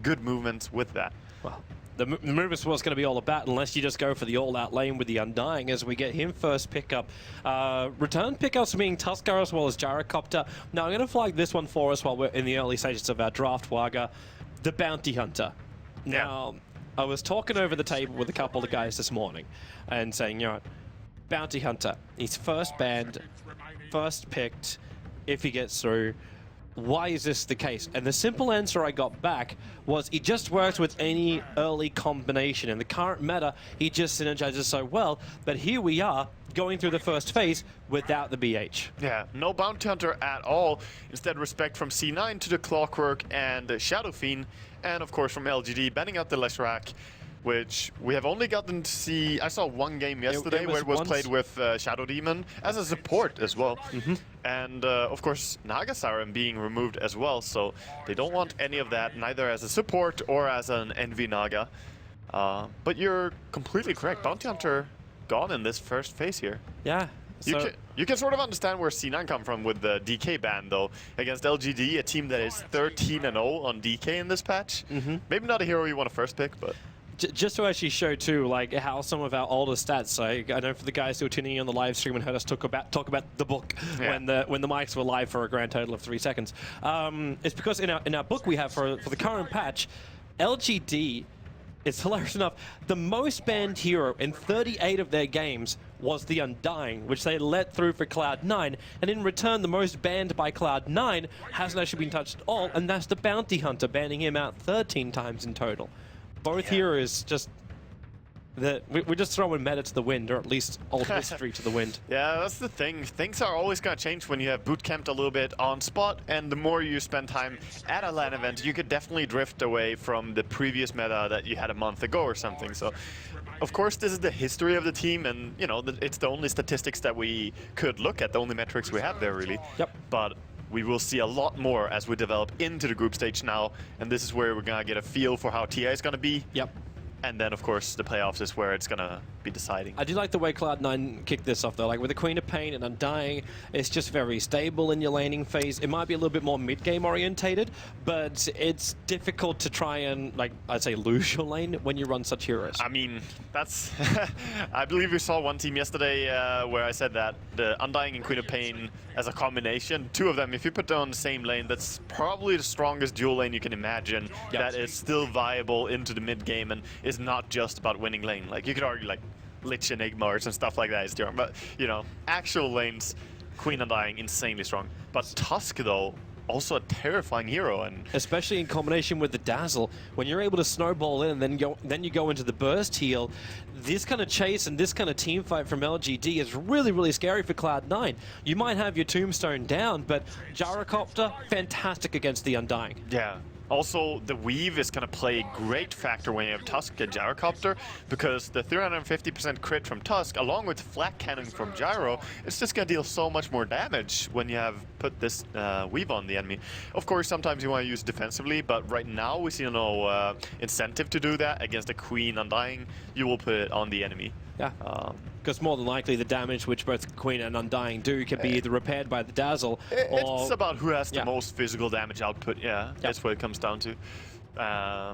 good movements with that. Well, the movement was going to be all about, unless you just go for the all-out lane with the Undying, as we get him first pickup. Return pickups being Tuskar as well as Gyrocopter. Now, I'm going to flag this one for us while we're in the early stages of our draft, Waga. The Bounty Hunter. Now, I was talking over the table with a couple of guys this morning and saying, you know what, Bounty Hunter, he's first banned, first picked, if he gets through. Why is this the case? And the simple answer I got back was he just works with any early combination. In the current meta, he just synergizes so well. But here we are, going through the first phase without the BH. Yeah, no Bounty Hunter at all. Instead, respect from C9 to the Clockwork and Shadow Fiend. And of course from LGD, banning out the Leshrac, which we have only gotten to see. I saw one game yesterday where it was played with Shadow Demon as a support as well. And of course Naga Siren being removed as well, so they don't want any of that, neither as a support or as an Envy Naga. But you're completely correct, Bounty Hunter gone in this first phase here. Yeah. You can sort of understand where C9 come from with the DK ban, though. Against LGD, a team that is 13-0 on DK in this patch. Maybe not a hero you want to first pick, but... Just to actually show too, like how some of our older stats. So I know for the guys who were tuning in on the live stream and heard us talk about the book when the mics were live for a grand total of 3 seconds. It's because in our book we have for the current patch, LGD. It's hilarious enough. The most banned hero in 38 of their games was the Undying, which they let through for Cloud9, and in return, the most banned by Cloud9 hasn't actually been touched at all, and that's the Bounty Hunter, banning him out 13 times in total. Both heroes just... we're just throwing meta to the wind, or at least old history to the wind. Yeah, that's the thing. Things are always going to change when you have bootcamped a little bit on spot, and the more you spend time at a LAN event, you could definitely drift away from the previous meta that you had a month ago or something. So, of course, this is the history of the team, and, you know, it's the only statistics that we could look at, the only metrics we have there, really. Yep. But we will see a lot more as we develop into the group stage now, and this is where we're going to get a feel for how TI is going to be. Yep. And then, of course, the playoffs is where it's going to be deciding. I do like the way Cloud9 kicked this off, though. Like, with the Queen of Pain and Undying, it's just very stable in your laning phase. It might be a little bit more mid-game orientated, but it's difficult to try and, like, I'd say, lose your lane when you run such heroes. I mean, that's... I believe we saw one team yesterday where I said that the Undying and Queen of Pain as a combination, two of them, if you put them on the same lane, that's probably the strongest dual lane you can imagine. That is still viable into the mid-game and is not just about winning lane. Like, you could argue, like, Lich Enigmas and stuff like that is strong, but, you know, actual lanes, Queen Undying, insanely strong. But Tusk, though, also a terrifying hero, and especially in combination with the Dazzle, when you're able to snowball in and then you go into the burst heal, this kind of chase and this kind of team fight from LGD is really, really scary for Cloud9. You might have your Tombstone down, but Gyrocopter, fantastic against the Undying. Yeah. Also, the weave is going to play a great factor when you have Tusk and Gyrocopter, because the 350% crit from Tusk, along with Flak Cannon from Gyro, it's just going to deal so much more damage when you have put this weave on the enemy. Of course, sometimes you want to use defensively, but right now we see no incentive to do that. Against a Queen Undying, you will put it on the enemy. Yeah. Because more than likely the damage which both Queen and Undying do can be either repaired by the Dazzle or... It's about who has the most physical damage output, that's what it comes down to.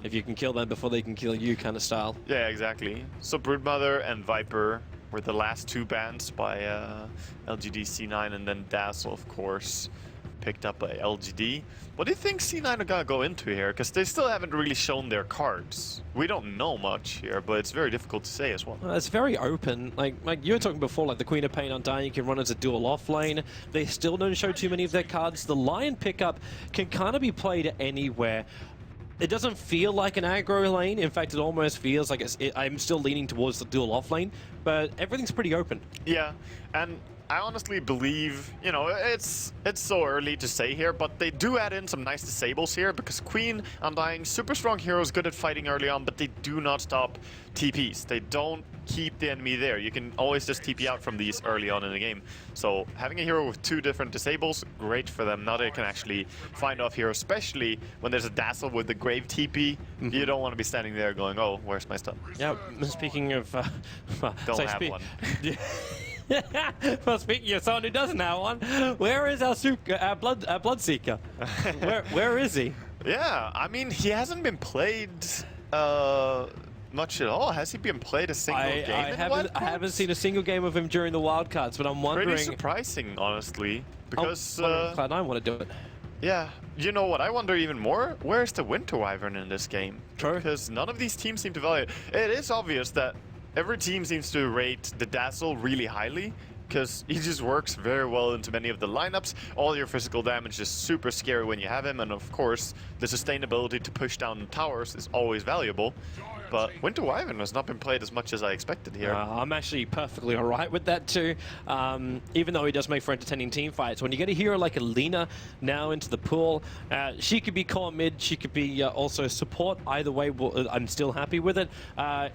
If you can kill them before they can kill you kind of style. Yeah, exactly. So Broodmother and Viper were the last two bans by LGD C9, and then Dazzle, of course, picked up by LGD. What do you think C9 are gonna go into here? Because they still haven't really shown their cards. We don't know much here, but it's very difficult to say as well. It's very open. Like you were talking before, like the Queen of Pain Undying, you can run as a dual off lane. They still don't show too many of their cards. The Lion pickup can kind of be played anywhere. It doesn't feel like an aggro lane. In fact, it almost feels like I'm still leaning towards the dual off lane, but everything's pretty open. Yeah, and I honestly believe, you know, it's so early to say here, but they do add in some nice disables here, because Queen Undying, super strong heroes, good at fighting early on, but they do not stop TPs. They don't keep the enemy there. You can always just TP out from these early on in the game. So having a hero with two different disables, great for them. Now they can actually find off heroes, especially when there's a Dazzle with the Grave TP. You don't want to be standing there going, oh, where's my stuff? Yeah, speaking of... don't have one. Well, speaking of someone who doesn't have one, where is our Bloodseeker? Where is he? Yeah, I mean, he hasn't been played much at all. Has he been played a single game I haven't seen a single game of him during the wildcards, but I'm wondering... Pretty surprising, honestly, because... Cloud9 want to do it. Yeah, you know what I wonder even more? Where's the Winter Wyvern in this game? True. Because none of these teams seem to value it. It is obvious that every team seems to rate the Dazzle really highly, because he just works very well into many of the lineups. All your physical damage is super scary when you have him, and of course, the sustainability to push down towers is always valuable. But Winter Wyvern has not been played as much as I expected here. I'm actually perfectly alright with that too. Even though he does make for entertaining team fights, when you get a hero like Alina now into the pool, she could be core mid, she could be also support. Either way, I'm still happy with it.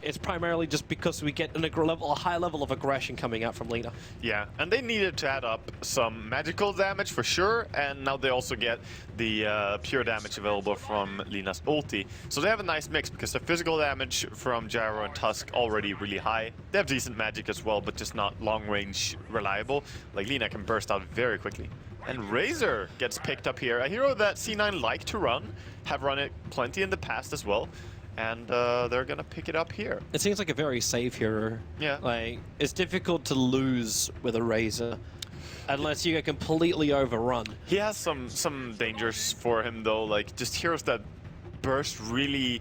It's primarily just because we get a high level of aggression coming out from Lina. Yeah, and they needed to add up some magical damage for sure, and now they also get the pure damage available from Lina's ulti. So they have a nice mix because the physical damage from Gyro and Tusk already really high. They have decent magic as well, but just not long range reliable. Like Lina can burst out very quickly. And Razor gets picked up here, a hero that C9 like to run, have run it plenty in the past as well. And they're gonna pick it up here. It seems like a very safe hero. Yeah. Like, it's difficult to lose with a Razor unless you get completely overrun. He has some dangers for him though, like just heroes that burst really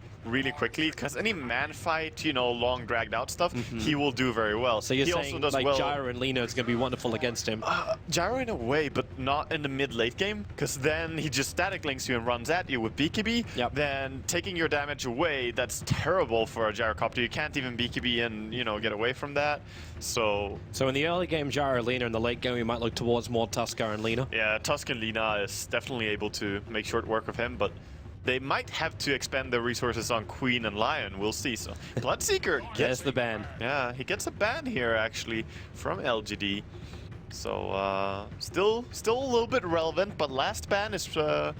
quickly, because any man fight, you know, long dragged out stuff, he will do very well. So you're he saying also does like well. Gyro and Lina is going to be wonderful against him? Gyro in a way, but not in the mid-late game, because then he just static links you and runs at you with BKB. Yep. Then taking your damage away, that's terrible for a Gyrocopter. You can't even BKB and, you know, get away from that. So in the early game, Gyro and Lina, in the late game, we might look towards more Tuskar and Lina. yeah, Tusk and Lina is definitely able to make short work of him, but they might have to expend their resources on Queen and Lion. We'll see. So Bloodseeker gets There's the ban. Yeah, he gets a ban here actually from LGD. So still a little bit relevant, but last ban is. I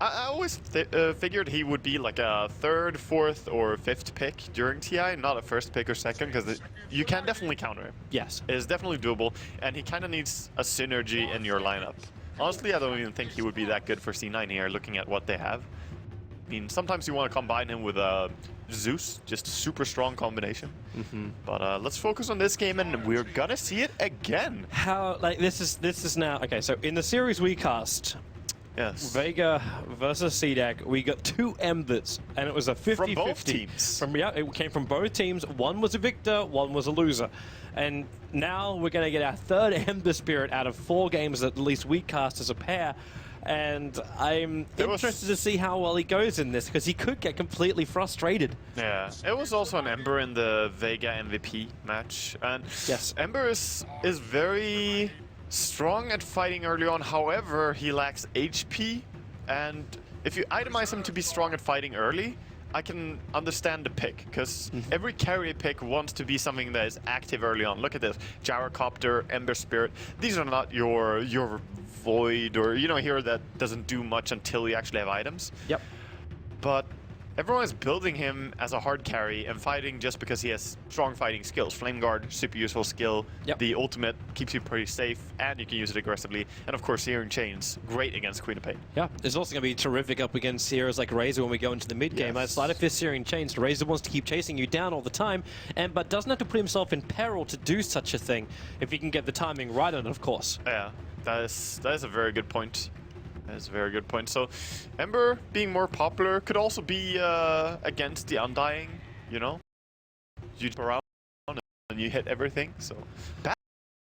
always figured he would be like a third, fourth, or fifth pick during TI, not a first pick or second, because you can definitely counter him. Yes. It is definitely doable, and he kind of needs a synergy in your lineup. Honestly, I don't even think he would be that good for C9 here, looking at what they have. I mean, sometimes you want to combine him with Zeus, just a super strong combination. But let's focus on this game, and we're gonna see it again. How, like, this is now, okay, so in the series we cast, Yes. Vega versus CDAC, we got 2 Embers, and it was a 50-50. From both teams. Yeah, it came from both teams. One was a victor, one was a loser. And now we're going to get our 3rd Ember Spirit out of 4 games that at least we cast as a pair. And I'm interested to see how well he goes in this, because he could get completely frustrated. Yeah, it was also an Ember in the Vega MVP match. And yes, Ember is very strong at fighting early on. However, he lacks HP, and if you itemize him to be strong at fighting early, I can understand the pick, because every carry pick wants to be something that is active early on. Look at this, Gyrocopter, Ember Spirit. These are not your Void or, you know, hero that doesn't do much until you actually have items. Yep. But everyone is building him as a hard carry and fighting just because he has strong fighting skills. Flame Guard, super useful skill. Yep. The ultimate keeps you pretty safe, and you can use it aggressively. And of course, Searing Chains, great against Queen of Pain. Yeah, it's also going to be terrific up against heroes like Razor when we go into the mid game. Yes. Sleight of Fist, Searing Chains, Razor wants to keep chasing you down all the time, but doesn't have to put himself in peril to do such a thing if he can get the timing right on it, of course. Yeah, that is a very good point. That's a very good point. So, Ember being more popular could also be against the Undying, you know? You jump around and you hit everything, so...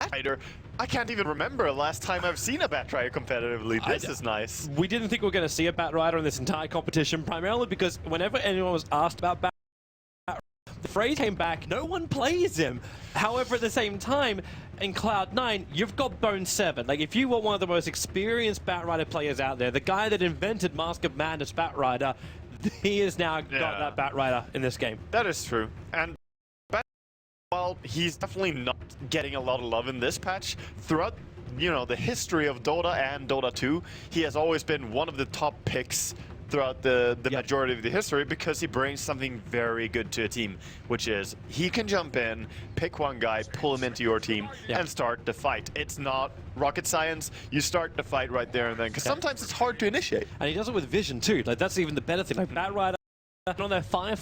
Batrider, I can't even remember last time I've seen a Batrider competitively. This is nice. We didn't think we were going to see a Batrider in this entire competition, primarily because whenever anyone was asked about Batrider, the phrase came back, no one plays him. However, at the same time, in Cloud9, you've got Bone 7. Like, if you want one of the most experienced Batrider players out there, the guy that invented Mask of Madness Batrider, he has now got that Batrider in this game. That is true. And while he's definitely not getting a lot of love in this patch, throughout, you know, the history of Dota and Dota 2, he has always been one of the top picks throughout the majority of the history, because he brings something very good to a team, which is he can jump in, pick one guy, pull him into your team, and start the fight. It's not rocket science. You start the fight right there and then, because sometimes it's hard to initiate. And he does it with vision too. Like, that's even the better thing. Like Batrider on their fire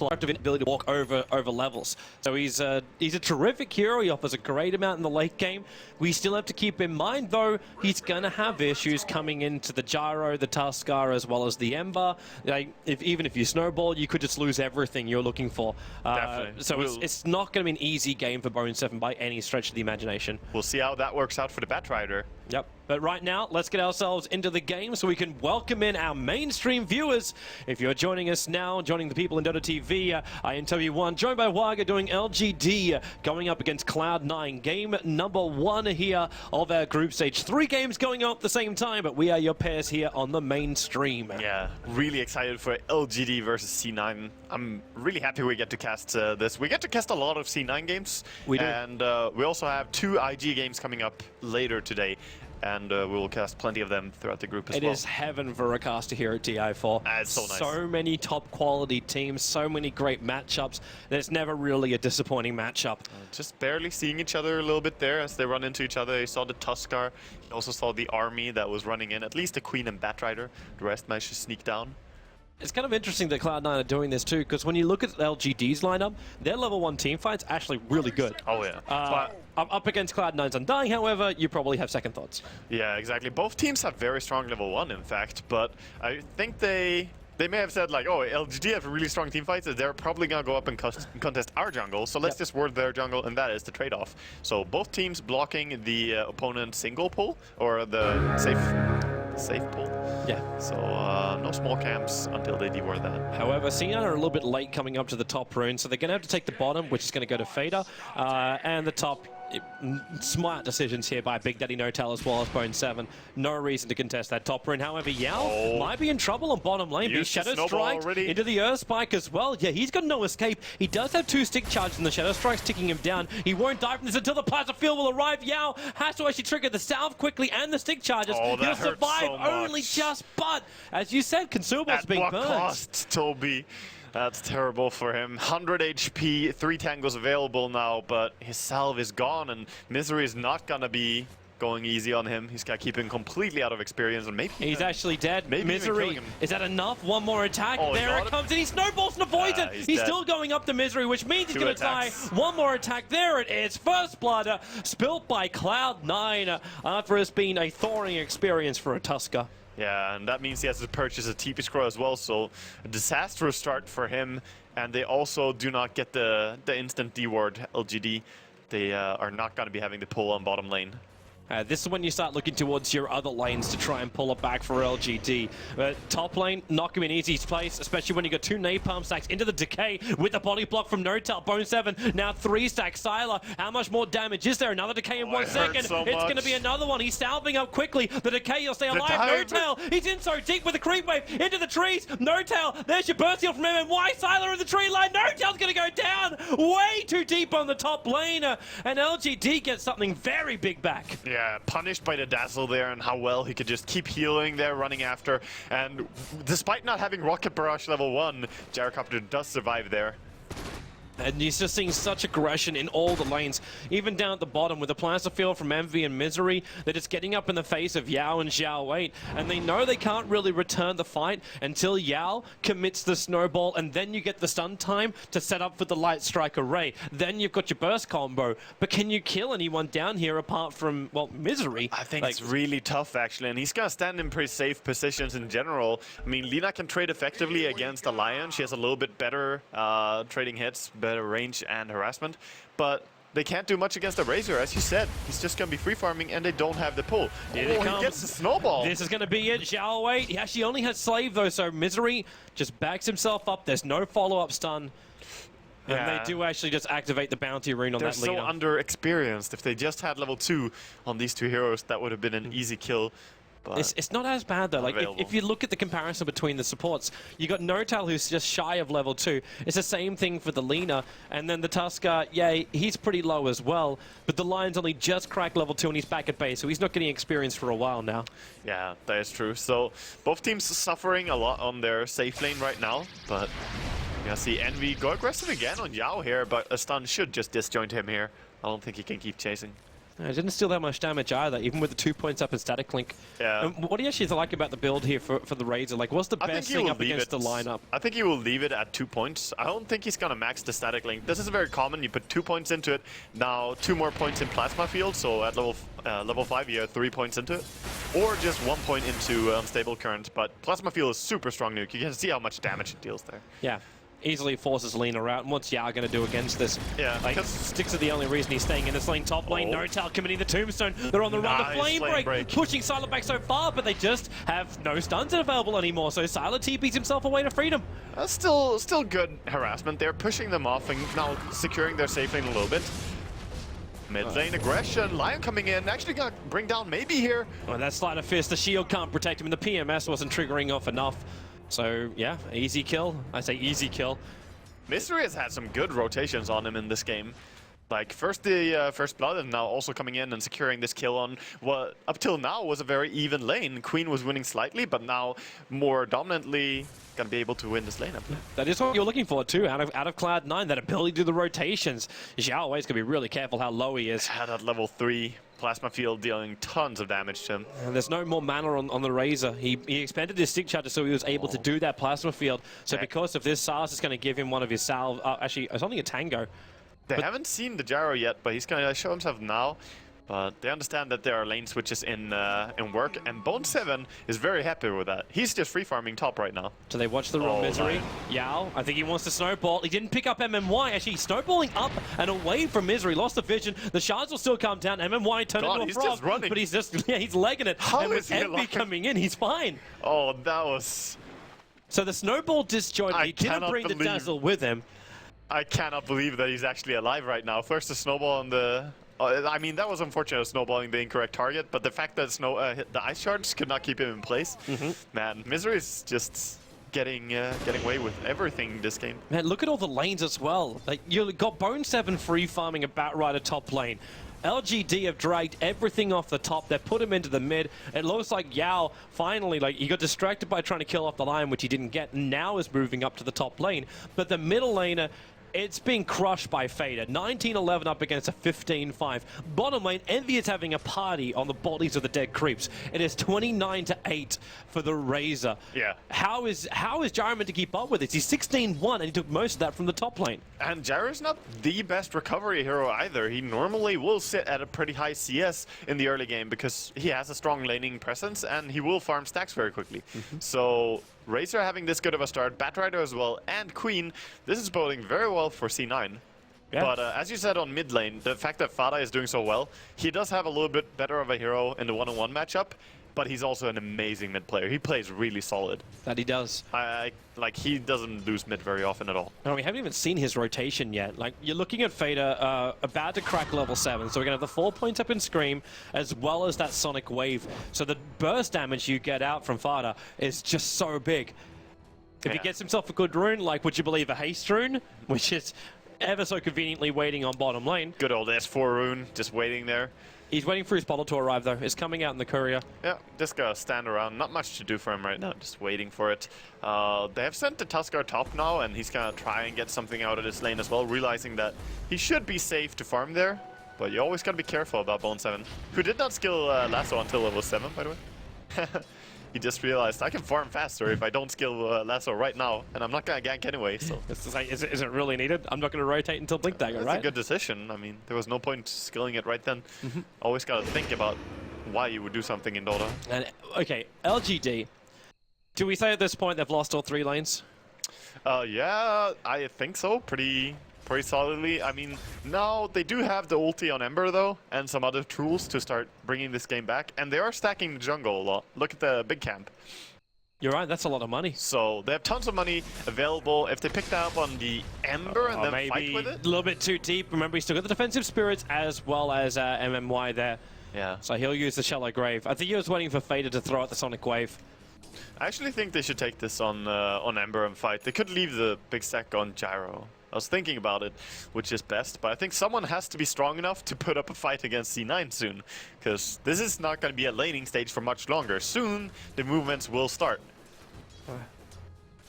ability to walk over levels. So he's a terrific hero. He offers a great amount in the late game. We still have to keep in mind, though, he's going to have issues coming into the Gyro, the Tuskar, as well as the Ember. Like, even if you snowball, you could just lose everything you're looking for. Definitely. So it's not going to be an easy game for Bone7 by any stretch of the imagination. We'll see how that works out for the Batrider. Yep. But right now, let's get ourselves into the game so we can welcome in our mainstream viewers. If you're joining us now, joining the people in Dota TV, I am W1, joined by Waga doing LGD, going up against Cloud9. Game number 1 here of our group stage. 3 games going on at the same time, but we are your pairs here on the mainstream. Yeah, really excited for LGD versus C9. I'm really happy we get to cast this. We get to cast a lot of C9 games. We do. And we also have 2 IG games coming up later today. And we will cast plenty of them throughout the group as well. It is heaven for a caster here at TI4. It's so nice. So many top quality teams, so many great matchups. There's never really a disappointing matchup. Just barely seeing each other a little bit there as they run into each other. You saw the Tuskar. You also saw the army that was running in. At least the Queen and Batrider. The rest managed to sneak down. It's kind of interesting that Cloud9 are doing this too, because when you look at LGD's lineup, their level 1 team fight's actually really good. Oh yeah. Up against Cloud9's Undying, however, you probably have second thoughts. Yeah, exactly. Both teams have very strong level 1, in fact, but I think they may have said, like, oh, LGD have really strong team fights, they're probably going to go up and contest our jungle, so let's just ward their jungle, and that is the trade-off. So both teams blocking the opponent's single pull, or the safe pull. Yeah. So no small camps until they deward that. However, C9 are a little bit late coming up to the top rune, so they're going to have to take the bottom, which is going to go to Fader, and the top. Smart decisions here by Big Daddy No-Tail as well as Bone7. No reason to contest that top rune. However, Yao might be in trouble on bottom lane. Be Shadow Strike into the Earth Spike as well. Yeah, he's got no escape. He does have 2 stick charges and the Shadow Strike's ticking him down. He won't die from this until the Plaza Field will arrive. Yao has to actually trigger the salve quickly and the stick charges. He'll survive only just, but as you said, consumables being burned. At what cost, Toby? That's terrible for him. 100 HP, 3 tangos available now, but his salve is gone, and Misery is not gonna be going easy on him. He's got to keep him completely out of experience, and maybe he's actually dead. Maybe Misery, is that enough? One more attack. There it comes, and he snowballs and avoids it. He's still going up to Misery, which means he's going to die. One more attack. There it is. First blood spilt by Cloud9 after it's been a thorny experience for a Tuskar. Yeah, and that means he has to purchase a TP scroll as well, so a disastrous start for him. And they also do not get the instant D-ward LGD. They are not going to be having the pull on bottom lane. This is when you start looking towards your other lanes to try and pull it back for LGD. Top lane, not going to be an easy place, especially when you got 2 napalm stacks into the decay with the body block from No-Tail. Bone7, now 3 stack. Sylar, how much more damage is there? Another decay in 1 second. So it's going to be another one. He's salving up quickly. The decay, you'll stay alive. No-Tail, he's in so deep with the creep wave into the trees. No-Tail, there's your burst heal from MMY. Sylar in the tree line. No-Tail's going to go down way too deep on the top lane. And LGD gets something very big back. Yeah, punished by the Dazzle there, and how well he could just keep healing there, running after. And despite not having Rocket Barrage level 1, Gyrocopter does survive there. And he's just seeing such aggression in all the lanes, even down at the bottom with the Plaza Field from Envy and Misery, that it's getting up in the face of Yao and Xiao8. And they know they can't really return the fight until Yao commits the snowball, and then you get the stun time to set up for the Light Strike array. Then you've got your burst combo. But can you kill anyone down here apart from, well, Misery? I think it's really tough, actually, and he's gonna stand in pretty safe positions in general. I mean, Lina can trade effectively against a Lion. She has a little bit better trading hits, better range and harassment, but they can't do much against the Razor, as you said. He's just going to be free farming, and they don't have the pull. He gets the snowball. This is going to be it. Xiao8, he actually only has Slave, though, so Misery just backs himself up. There's no follow-up stun. And they do actually just activate the bounty rune on that Lina. They're so underexperienced. If they just had level 2 on these 2 heroes, that would have been an easy kill. but it's not as bad though. Like if you look at the comparison between the supports, you got Notal who's just shy of level 2. It's the same thing for the Lina, and then the Tusker, yeah, he's pretty low as well. But the Lion's only just cracked level 2 and he's back at base, so he's not getting experience for a while now. Yeah, that is true. So both teams suffering a lot on their safe lane right now, but you're gonna see Envy go aggressive again on Yao here, but a stun should just disjoint him here. I don't think he can keep chasing. It didn't steal that much damage either, even with the 2 points up in Static Link. Yeah. What do you actually like about the build here for the Razor? Like, what's the best thing up against the lineup? I think he will leave it at 2 points. I don't think he's going to max the Static Link. This is very common. You put 2 points into it. Now 2 more points in Plasma Field, so at level 5 you have 3 points into it. Or just 1 point into Unstable Current. But Plasma Field is super strong nuke. You can see how much damage it deals there. Yeah. Easily forces Lina out. And what's Yao going to do against this? Yeah, like, Sticks are the only reason he's staying in this lane. Top lane, Notal committing the Tombstone. They're on the run to Flame Break. Pushing Silent back so far, but they just have no stuns available anymore. So Silent TPs himself away to freedom. Still good harassment. They're pushing them off and now securing their safe lane a little bit. Mid lane aggression, Lion coming in, actually gonna bring down maybe here. Well, that Sleight of Fist, the shield can't protect him, and the PMS wasn't triggering off enough. So, yeah, easy kill. I say easy kill. Mystery has had some good rotations on him in this game. Like, first the First Blood, and now also coming in and securing this kill on what up till now was a very even lane. Queen was winning slightly, but now more dominantly gonna be able to win this lane up. That is what you're looking for too, out of Cloud9, that ability to do the rotations. Xiao Wei's gonna be really careful how low he is. Had at level 3. Plasma Field dealing tons of damage to him. And there's no more mana on the Razor. He expanded his stick charger so he was able to do that Plasma Field. So because of this, SARS is going to give him one of his salve. Actually, it's only a Tango. They haven't seen the Gyro yet, but he's going to show himself now. But they understand that there are lane switches in work, and Bone7 is very happy with that. He's just free farming top right now. So they watch the wrong Misery. Yao, I think he wants to snowball. He didn't pick up MMY. Actually, snowballing up and away from Misery. Lost the vision. The shards will still come down. MMY turned into a frog. Just running. But he's just, yeah, he's legging it. How and is with he Envy coming in, he's fine. Oh, that was... So the snowball disjointed. He didn't bring the Dazzle with him. I cannot believe that he's actually alive right now. First the snowball on the... I mean, that was unfortunate, snowballing the incorrect target, but the fact that the ice shards could not keep him in place, man, Misery is just getting away with everything this game. Man, look at all the lanes as well. Like, you got Bone7 free farming a Batrider top lane. LGD have dragged everything off the top. They put him into the mid. It looks like Yao finally, like, he got distracted by trying to kill off the Lion, which he didn't get, and now is moving up to the top lane. But the middle laner, it's being crushed by Fader. 19-11 up against a 15-5. Bottom lane, Envy is having a party on the bodies of the dead creeps. It is 29-8 for the Razor. Yeah. How is Gyro meant to keep up with this? He's 16-1 and he took most of that from the top lane. And Gyro's not the best recovery hero either. He normally will sit at a pretty high CS in the early game because he has a strong laning presence and he will farm stacks very quickly. So Razor having this good of a start, Batrider as well, and Queen, this is boding very well for C9. Yeah. But as you said on mid lane, the fact that Fada is doing so well, he does have a little bit better of a hero in the one-on-one matchup, but he's also an amazing mid player. He plays really solid. That he does. Like, he doesn't lose mid very often at all. No, we haven't even seen his rotation yet. Like, you're looking at Fader about to crack level 7, so we're going to have the 4 points up in Scream, as well as that Sonic Wave. So the burst damage you get out from Fada is just so big. If he gets himself a good rune, like, would you believe a haste rune, which is ever so conveniently waiting on bottom lane. Good old S4 rune, just waiting there. He's waiting for his bottle to arrive, though. It's coming out in the courier. Yeah, just gotta stand around. Not much to do for him right now, just waiting for it. They have sent the Tusker top now, and he's gonna try and get something out of this lane as well, realizing that he should be safe to farm there. But you always gotta be careful about Bone7, who did not skill Lasso until level 7, by the way. He just realized I can farm faster if I don't skill Lasso right now, and I'm not gonna gank anyway. So it's like, is it really needed? I'm not gonna rotate until Blink Dagger, right? It's a good decision. I mean, there was no point skilling it right then. Always gotta think about why you would do something in Dota. And okay, LGD. Do we say at this point they've lost all 3 lanes? Yeah, I think so. Pretty solidly. I mean, now they do have the ulti on Ember though, and some other tools to start bringing this game back, and they are stacking the jungle a lot. Look at the big camp. You're right, that's a lot of money. So they have tons of money available. If they pick that up on the Ember and then fight with it, a little bit too deep. Remember, he's still got the defensive spirits as well as MMY there. Yeah. So he'll use the Shallow Grave. I think he was waiting for Fader to throw out the Sonic Wave. I actually think they should take this on Ember and fight. They could leave the big stack on Gyro. I was thinking about it, which is best, but I think someone has to be strong enough to put up a fight against C9 soon, because this is not going to be a laning stage for much longer. Soon, the movements will start.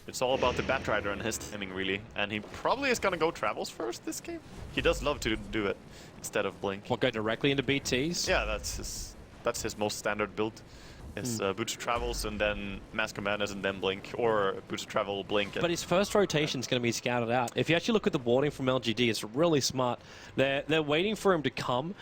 It's all about the Batrider and his timing, really, and he probably is going to go Travels first this game. He does love to do it instead of Blink. We'll go directly into BTs? Yeah, that's his most standard build. Is Boots of Travels and then Mask of Madness and then Blink, or Boots of Travel, Blink. But his first rotation is going to be scouted out. If you actually look at the warding from LGD, it's really smart. They're waiting for him to come.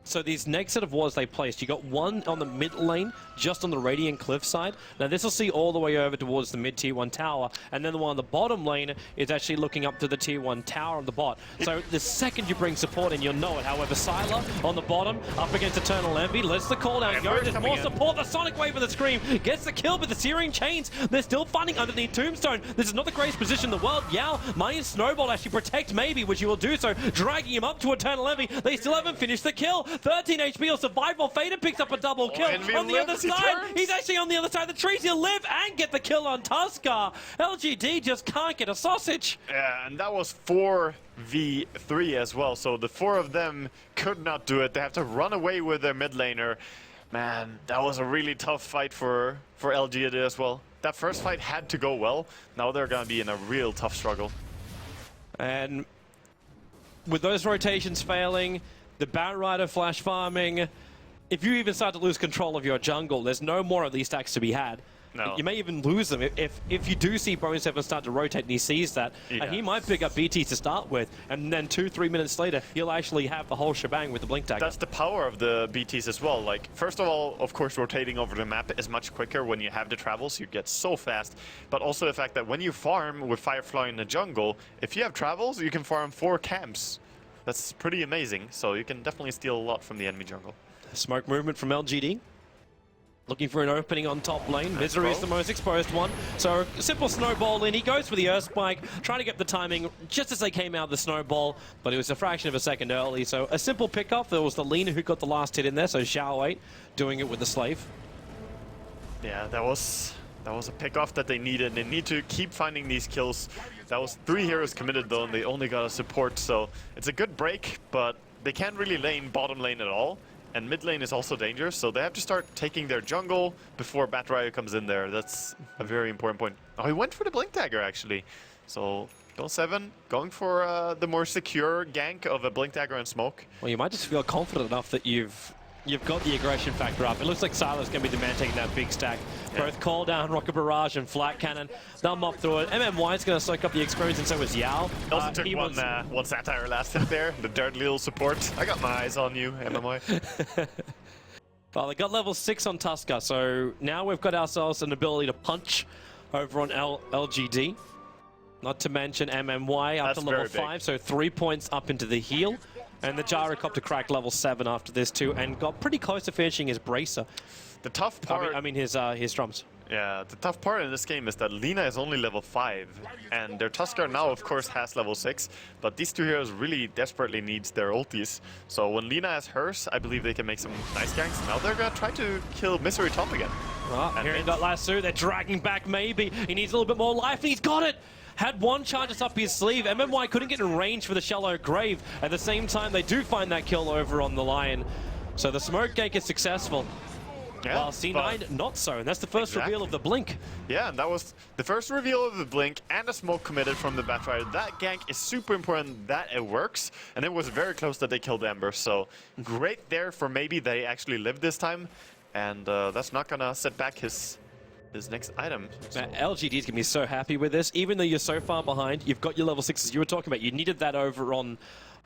So these next set of wards they placed, you got one on the mid lane, just on the Radiant Cliff side. Now this will see all the way over towards the mid tier 1 tower, and then the one on the bottom lane is actually looking up to the tier 1 tower on the bot. So the second you bring support in, you'll know it. However, Sylar on the bottom, up against Eternal Envy, lets the call down go. There's more support. The Sonic Wave with the Scream gets the kill, but the Searing Chains, they're still fighting underneath Tombstone. This is not the greatest position in the world. Yao might use Snowball actually protect maybe, which he will do so, dragging him up to Eternal Envy. They still haven't finished the kill. 13 HP or survival. Fader picks up a double kill on the other side. He's actually on the other side of the trees. He'll live and get the kill on Tuskar. LGD just can't get a sausage. Yeah, and that was 4v3 as well. So the 4 of them could not do it. They have to run away with their mid laner. Man, that was a really tough fight for LGD as well. That first fight had to go well. Now they're going to be in a real tough struggle. And with those rotations failing, the Batrider flash farming, if you even start to lose control of your jungle, there's no more of these stacks to be had. No. You may even lose them if you do see Bone7 start to rotate and he sees that. Yeah. And he might pick up BT to start with, and then 2-3 minutes later, he'll actually have the whole shebang with the Blink Dagger. That's the power of the BTs as well. Like, first of all, of course, rotating over the map is much quicker when you have the travels. You get so fast. But also the fact that when you farm with Firefly in the jungle, if you have travels, you can farm 4 camps. That's pretty amazing, so you can definitely steal a lot from the enemy jungle. Smoke movement from LGD. Looking for an opening on top lane. Misery is the most exposed one. So simple snowball in. He goes for the Earth Spike, trying to get the timing just as they came out of the snowball, but it was a fraction of a second early. So a simple pickup. There was the Lina who got the last hit in there, so Xiao 8 doing it with the Slave. Yeah, that was a pick-off that they needed. They need to keep finding these kills. That was 3 heroes committed though, and they only got a support, so it's a good break, but they can't really lane bottom lane at all. And mid lane is also dangerous, so they have to start taking their jungle before Batrider comes in there. That's a very important point. Oh, he went for the Blink Dagger, actually. So, Bone7 going for the more secure gank of a Blink Dagger and Smoke. Well, you might just feel confident enough that you've got the aggression factor up. It looks like Sylar's going to be the man taking that big stack. Yeah. Both Call Down, Rocket Barrage, and Flat Cannon. They'll mop through it. MMY's going to soak up the experience, and so is Yao. Also took one Satire last hit there. The dirty little support. I got my eyes on you, MMY. Well, they got level 6 on Tuskar, so now we've got ourselves an ability to punch over on LGD. Not to mention MMY up to level 5, so 3 points up into the heal. And the Gyrocopter cracked level 7 after this too, and got pretty close to finishing his Bracer. The tough part... I mean his drums. Yeah, the tough part in this game is that Lina is only level 5, and their Tuskar now, of course, has level 6, but these two heroes really desperately need their ultis. So when Lina has hers, I believe they can make some nice ganks. Now they're gonna try to kill Misery top again. Oh, here he got Lasso, they're dragging back maybe. He needs a little bit more life, and he's got it! Had one charges up his sleeve. MMY couldn't get in range for the Shallow Grave. At the same time, they do find that kill over on the Lion. So the smoke gank is successful. Yeah, while C9 not so, and that's the first reveal of the Blink. Yeah, and that was the first reveal of the Blink and a smoke committed from the Batrider. That gank is super important that it works, and it was very close that they killed Ember. So great there for maybe they actually lived this time, and that's not gonna set back his next item. So. Man, LGD is going to be so happy with this. Even though you're so far behind, you've got your level 6s you were talking about. You needed that over on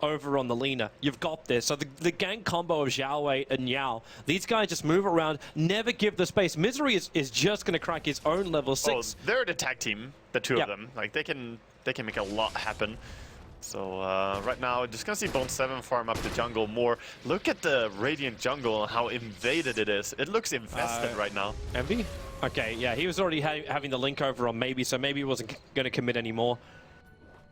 the Lina. You've got this. So the gank combo of Xiao and Yao, these guys just move around, never give the space. Misery is just going to crack his own level 6. Oh, they're the tag team, the two of them. Like they can make a lot happen. So right now, just gonna see Bone7 farm up the jungle more. Look at the Radiant jungle and how invaded it is. It looks infested right now. Envy? Okay, yeah, he was already having the link over on maybe, so maybe he wasn't going to commit anymore.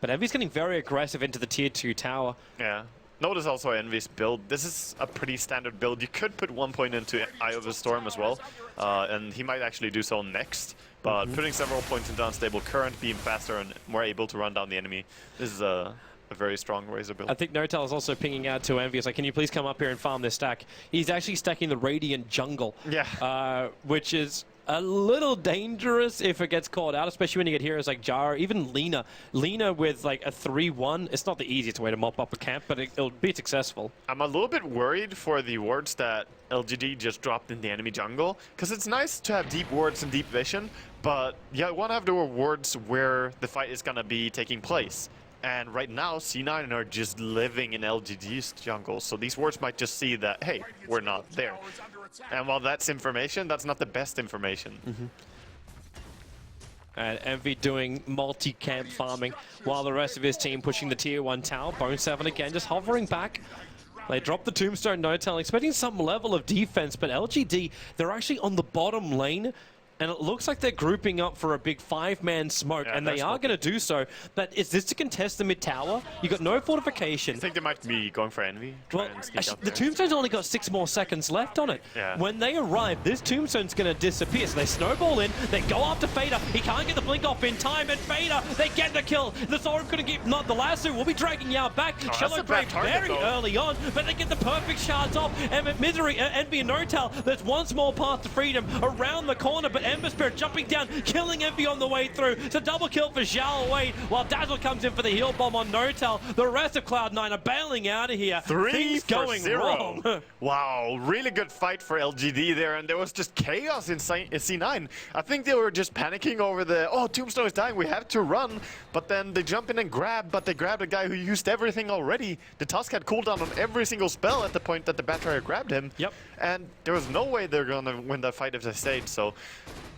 But Envy's getting very aggressive into the tier 2 tower. Yeah, Notice also Envy's build. This is a pretty standard build. You could put 1 point into Eye of the Storm as well, and he might actually do so next. But putting several points into Unstable Current, being faster and more able to run down the enemy, this is a very strong Razor build. I think Notel is also pinging out to Envy. It's like, can you please come up here and farm this stack? He's actually stacking the Radiant Jungle, which is a little dangerous if it gets called out, especially when you get heroes like Jara, even Lina. Lina with like a 3-1, it's not the easiest way to mop up a camp, but it'll be successful. I'm a little bit worried for the wards that LGD just dropped in the enemy jungle, because it's nice to have deep wards and deep vision, but you want to have the wards where the fight is going to be taking place. And right now, C9 are just living in LGD's jungle, so these wards might just see that, hey, we're not there. And while that's information, that's not the best information. And Envy doing multi-camp farming, while the rest of his team pushing the tier 1 tower. Bone 7 again, just hovering back. They drop the Tombstone Notel, expecting some level of defense, but LGD, they're actually on the bottom lane. And it looks like they're grouping up for a big 5-man smoke, and they are going to do so. But is this to contest the mid tower? You got no fortification. I think they might be going for Envy. Well, actually, the Tombstone's only got 6 more seconds left on it. When they arrive, this Tombstone's going to disappear. So they snowball in, they go after Fader. He can't get the blink off in time, and Fader, they get the kill. The Sword couldn't get, not the lasso, will be dragging you out back. Shallow Grave very early on, but they get the perfect shards off. And Misery, Envy, and Notel, there's one small path to freedom around the corner, but Ember Spirit jumping down, killing Envy on the way through. It's a double kill for Zhao Wade, while Dazzle comes in for the heal bomb on Notel. The rest of Cloud9 are bailing out of here. 3 for going 0. wrong. Wow, really good fight for LGD there, and there was just chaos in C9. I think they were just panicking over the, oh, Tombstone is dying, we have to run. But then they jump in and grab, but they grabbed a guy who used everything already. The Tusk had cooldown on every single spell at the point that the Batrier grabbed him. And there was no way they're gonna win that fight if they stayed, so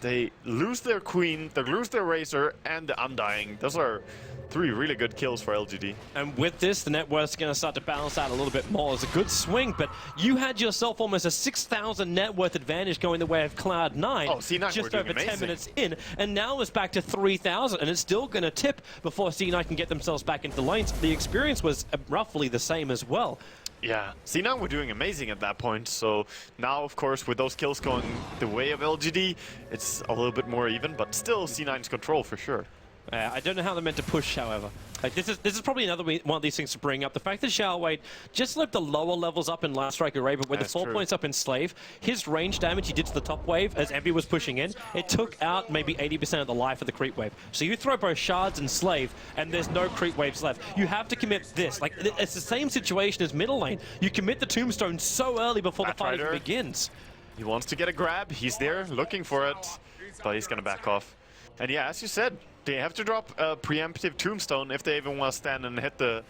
they lose their Queen, they lose their Razor, and the Undying. Those are 3 really good kills for LGD. And with this, the net worth's going to start to balance out a little bit more. It's a good swing, but you had yourself almost a 6,000 net worth advantage going the way of Cloud9. Oh, C9 just over 10 minutes in, and now it's back to 3,000, and it's still going to tip before C9 can get themselves back into the lanes. The experience was roughly the same as well. Yeah, C9 were doing amazing at that point, so now, of course, with those kills going the way of LGD, it's a little bit more even, but still C9's control for sure. I don't know how they're meant to push, however. Like this is probably another one of these things to bring up. The fact that Zhao Wade just left the lower levels up in Last Strike Array, but with the 4 points up in Slave, his range damage he did to the top wave as Envy was pushing in, it took out maybe 80% of the life of the creep wave. So you throw both Shards and Slave, and there's no creep waves left. You have to commit this. Like, it's the same situation as middle lane. You commit the Tombstone so early before the fight even begins. He wants to get a grab. He's there looking for it, but he's going to back off. And yeah, as you said, they have to drop a preemptive Tombstone if they even want to stand and hit the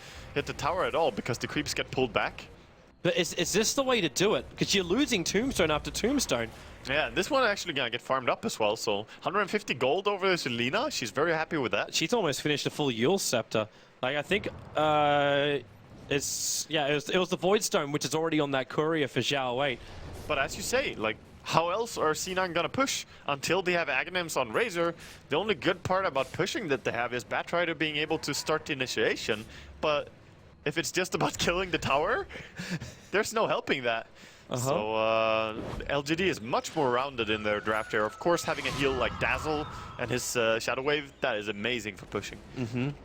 tower at all, because the creeps get pulled back. But is this the way to do it? Because you're losing Tombstone after Tombstone. Yeah, this one actually gonna get farmed up as well. So 150 gold over this Lina. She's very happy with that. She's almost finished a full Yule Scepter. Like, I think it was the Void Stone, which is already on that courier for Zhao Wei. But as you say, like, how else are C9 gonna push until they have Aghanims on Razor? The only good part about pushing that they have is Batrider being able to start the initiation, but if it's just about killing the tower, there's no helping that. So LGD is much more rounded in their draft here. Of course, having a heal like Dazzle and his Shadow Wave, that is amazing for pushing.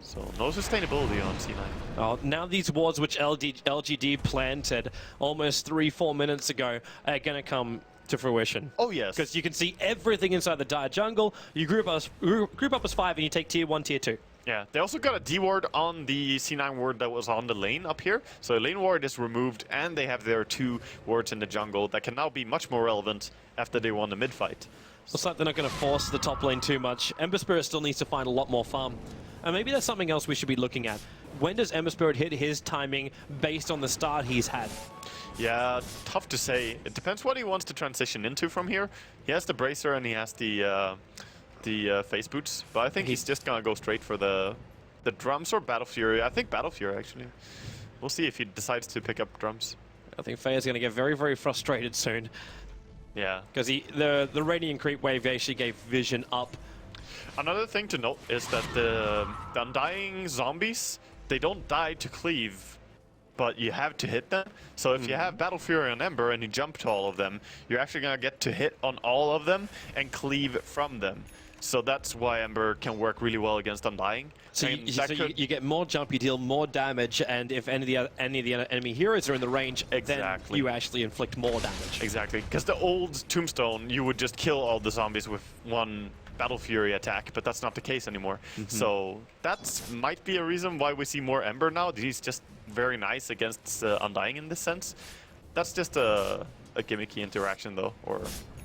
So no sustainability on C9. Oh, now these wards which LGD planted almost 3-4 minutes ago are going to come to fruition. Oh yes. Because you can see everything inside the dire jungle. You group up as 5 and you take tier 1, tier 2. Yeah, they also got a D ward on the C9 ward that was on the lane up here. So the lane ward is removed, and they have their 2 wards in the jungle that can now be much more relevant after they won the mid fight. Looks like they're not going to force the top lane too much. Ember Spirit still needs to find a lot more farm. And maybe that's something else we should be looking at. When does Ember Spirit hit his timing based on the start he's had? Yeah, tough to say. It depends what he wants to transition into from here. He has the Bracer and he has the face boots, but I think he's just gonna go straight for the drums or Battle Fury. I think Battle Fury, actually. We'll see if he decides to pick up drums. I think Faye's gonna get very, very frustrated soon. Yeah. Because the Radiant Creep Wave actually gave vision up. Another thing to note is that the Undying zombies, they don't die to cleave. but you have to hit them. So if you have Battle Fury on Ember and you jump to all of them, you're actually going to get to hit on all of them and cleave from them. So that's why Ember can work really well against Undying. So, you get more jump, you deal more damage, and if any of the enemy heroes are in the range, then you actually inflict more damage. Exactly, because the old Tombstone, you would just kill all the zombies with one Battle Fury attack, but that's not the case anymore. So that might be a reason why we see more Ember now. He's just very nice against Undying in this sense. That's just a gimmicky interaction though, or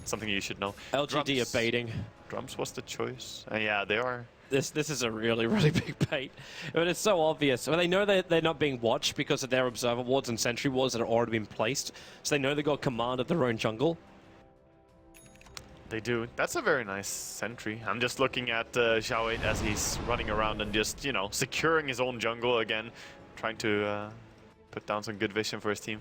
something you should know. LGD are baiting. Drums was the choice. Yeah, they are. This is a really, really big bait. But it's so obvious. Well, they know that they're not being watched because of their observer wards and sentry wards that have already been placed. So they know they got command of their own jungle. They do. That's a very nice sentry. I'm just looking at Xiao 8 as he's running around and just, you know, securing his own jungle again, trying to put down some good vision for his team.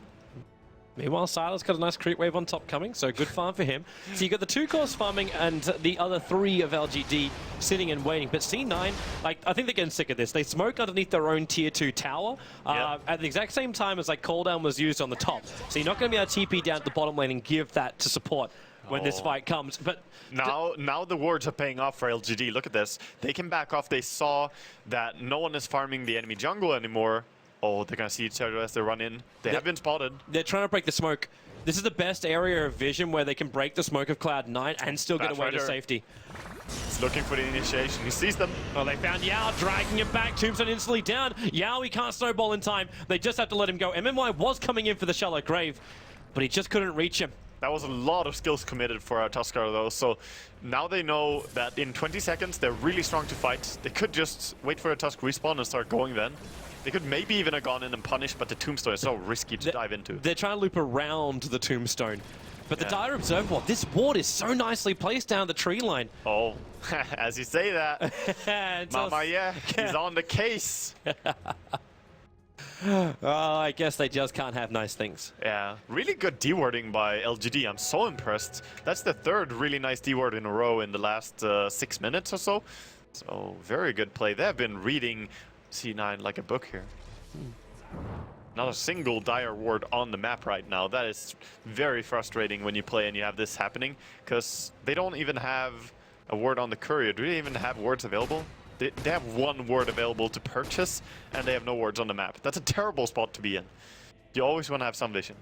Meanwhile, Silas got a nice creep wave on top coming, so good farm for him. So you got the 2 cores farming and the other 3 of LGD sitting and waiting. But C9, like, I think they're getting sick of this. They smoke underneath their own tier 2 tower at the exact same time as like cooldown was used on the top. So you're not going to be able to TP down to the bottom lane and give that to support when this fight comes. But now the wards are paying off for LGD. Look at this. They can back off. They saw that no one is farming the enemy jungle anymore. Oh, they're going to see each other as they run in. They have been spotted. They're trying to break the smoke. This is the best area of vision where they can break the smoke of Cloud9 and still get away to safety. He's looking for the initiation. He sees them. Oh, they found Yao, dragging him back. Tombstone instantly down. Yao, he can't snowball in time. They just have to let him go. MMY was coming in for the shallow grave, but he just couldn't reach him. That was a lot of skills committed for our Tuskar though, so now they know that in 20 seconds they're really strong to fight. They could just wait for a Tusk respawn and start going then. They could maybe even have gone in and punished, but the Tombstone is so risky to dive into. They're trying to loop around the Tombstone. But the Dire Observer ward, this ward is so nicely placed down the tree line. Oh, as you say that, Mama, yeah, he's on the case. Oh, I guess they just can't have nice things. Yeah, really good D-warding by LGD. I'm so impressed. That's the 3rd really nice D-ward in a row in the last 6 minutes or so. So, very good play. They have been reading C9 like a book here. Not a single Dire ward on the map right now. That is very frustrating when you play and you have this happening, because they don't even have a ward on the courier. Do they even have wards available? They have 1 ward available to purchase, and they have no wards on the map. That's a terrible spot to be in. You always want to have some vision.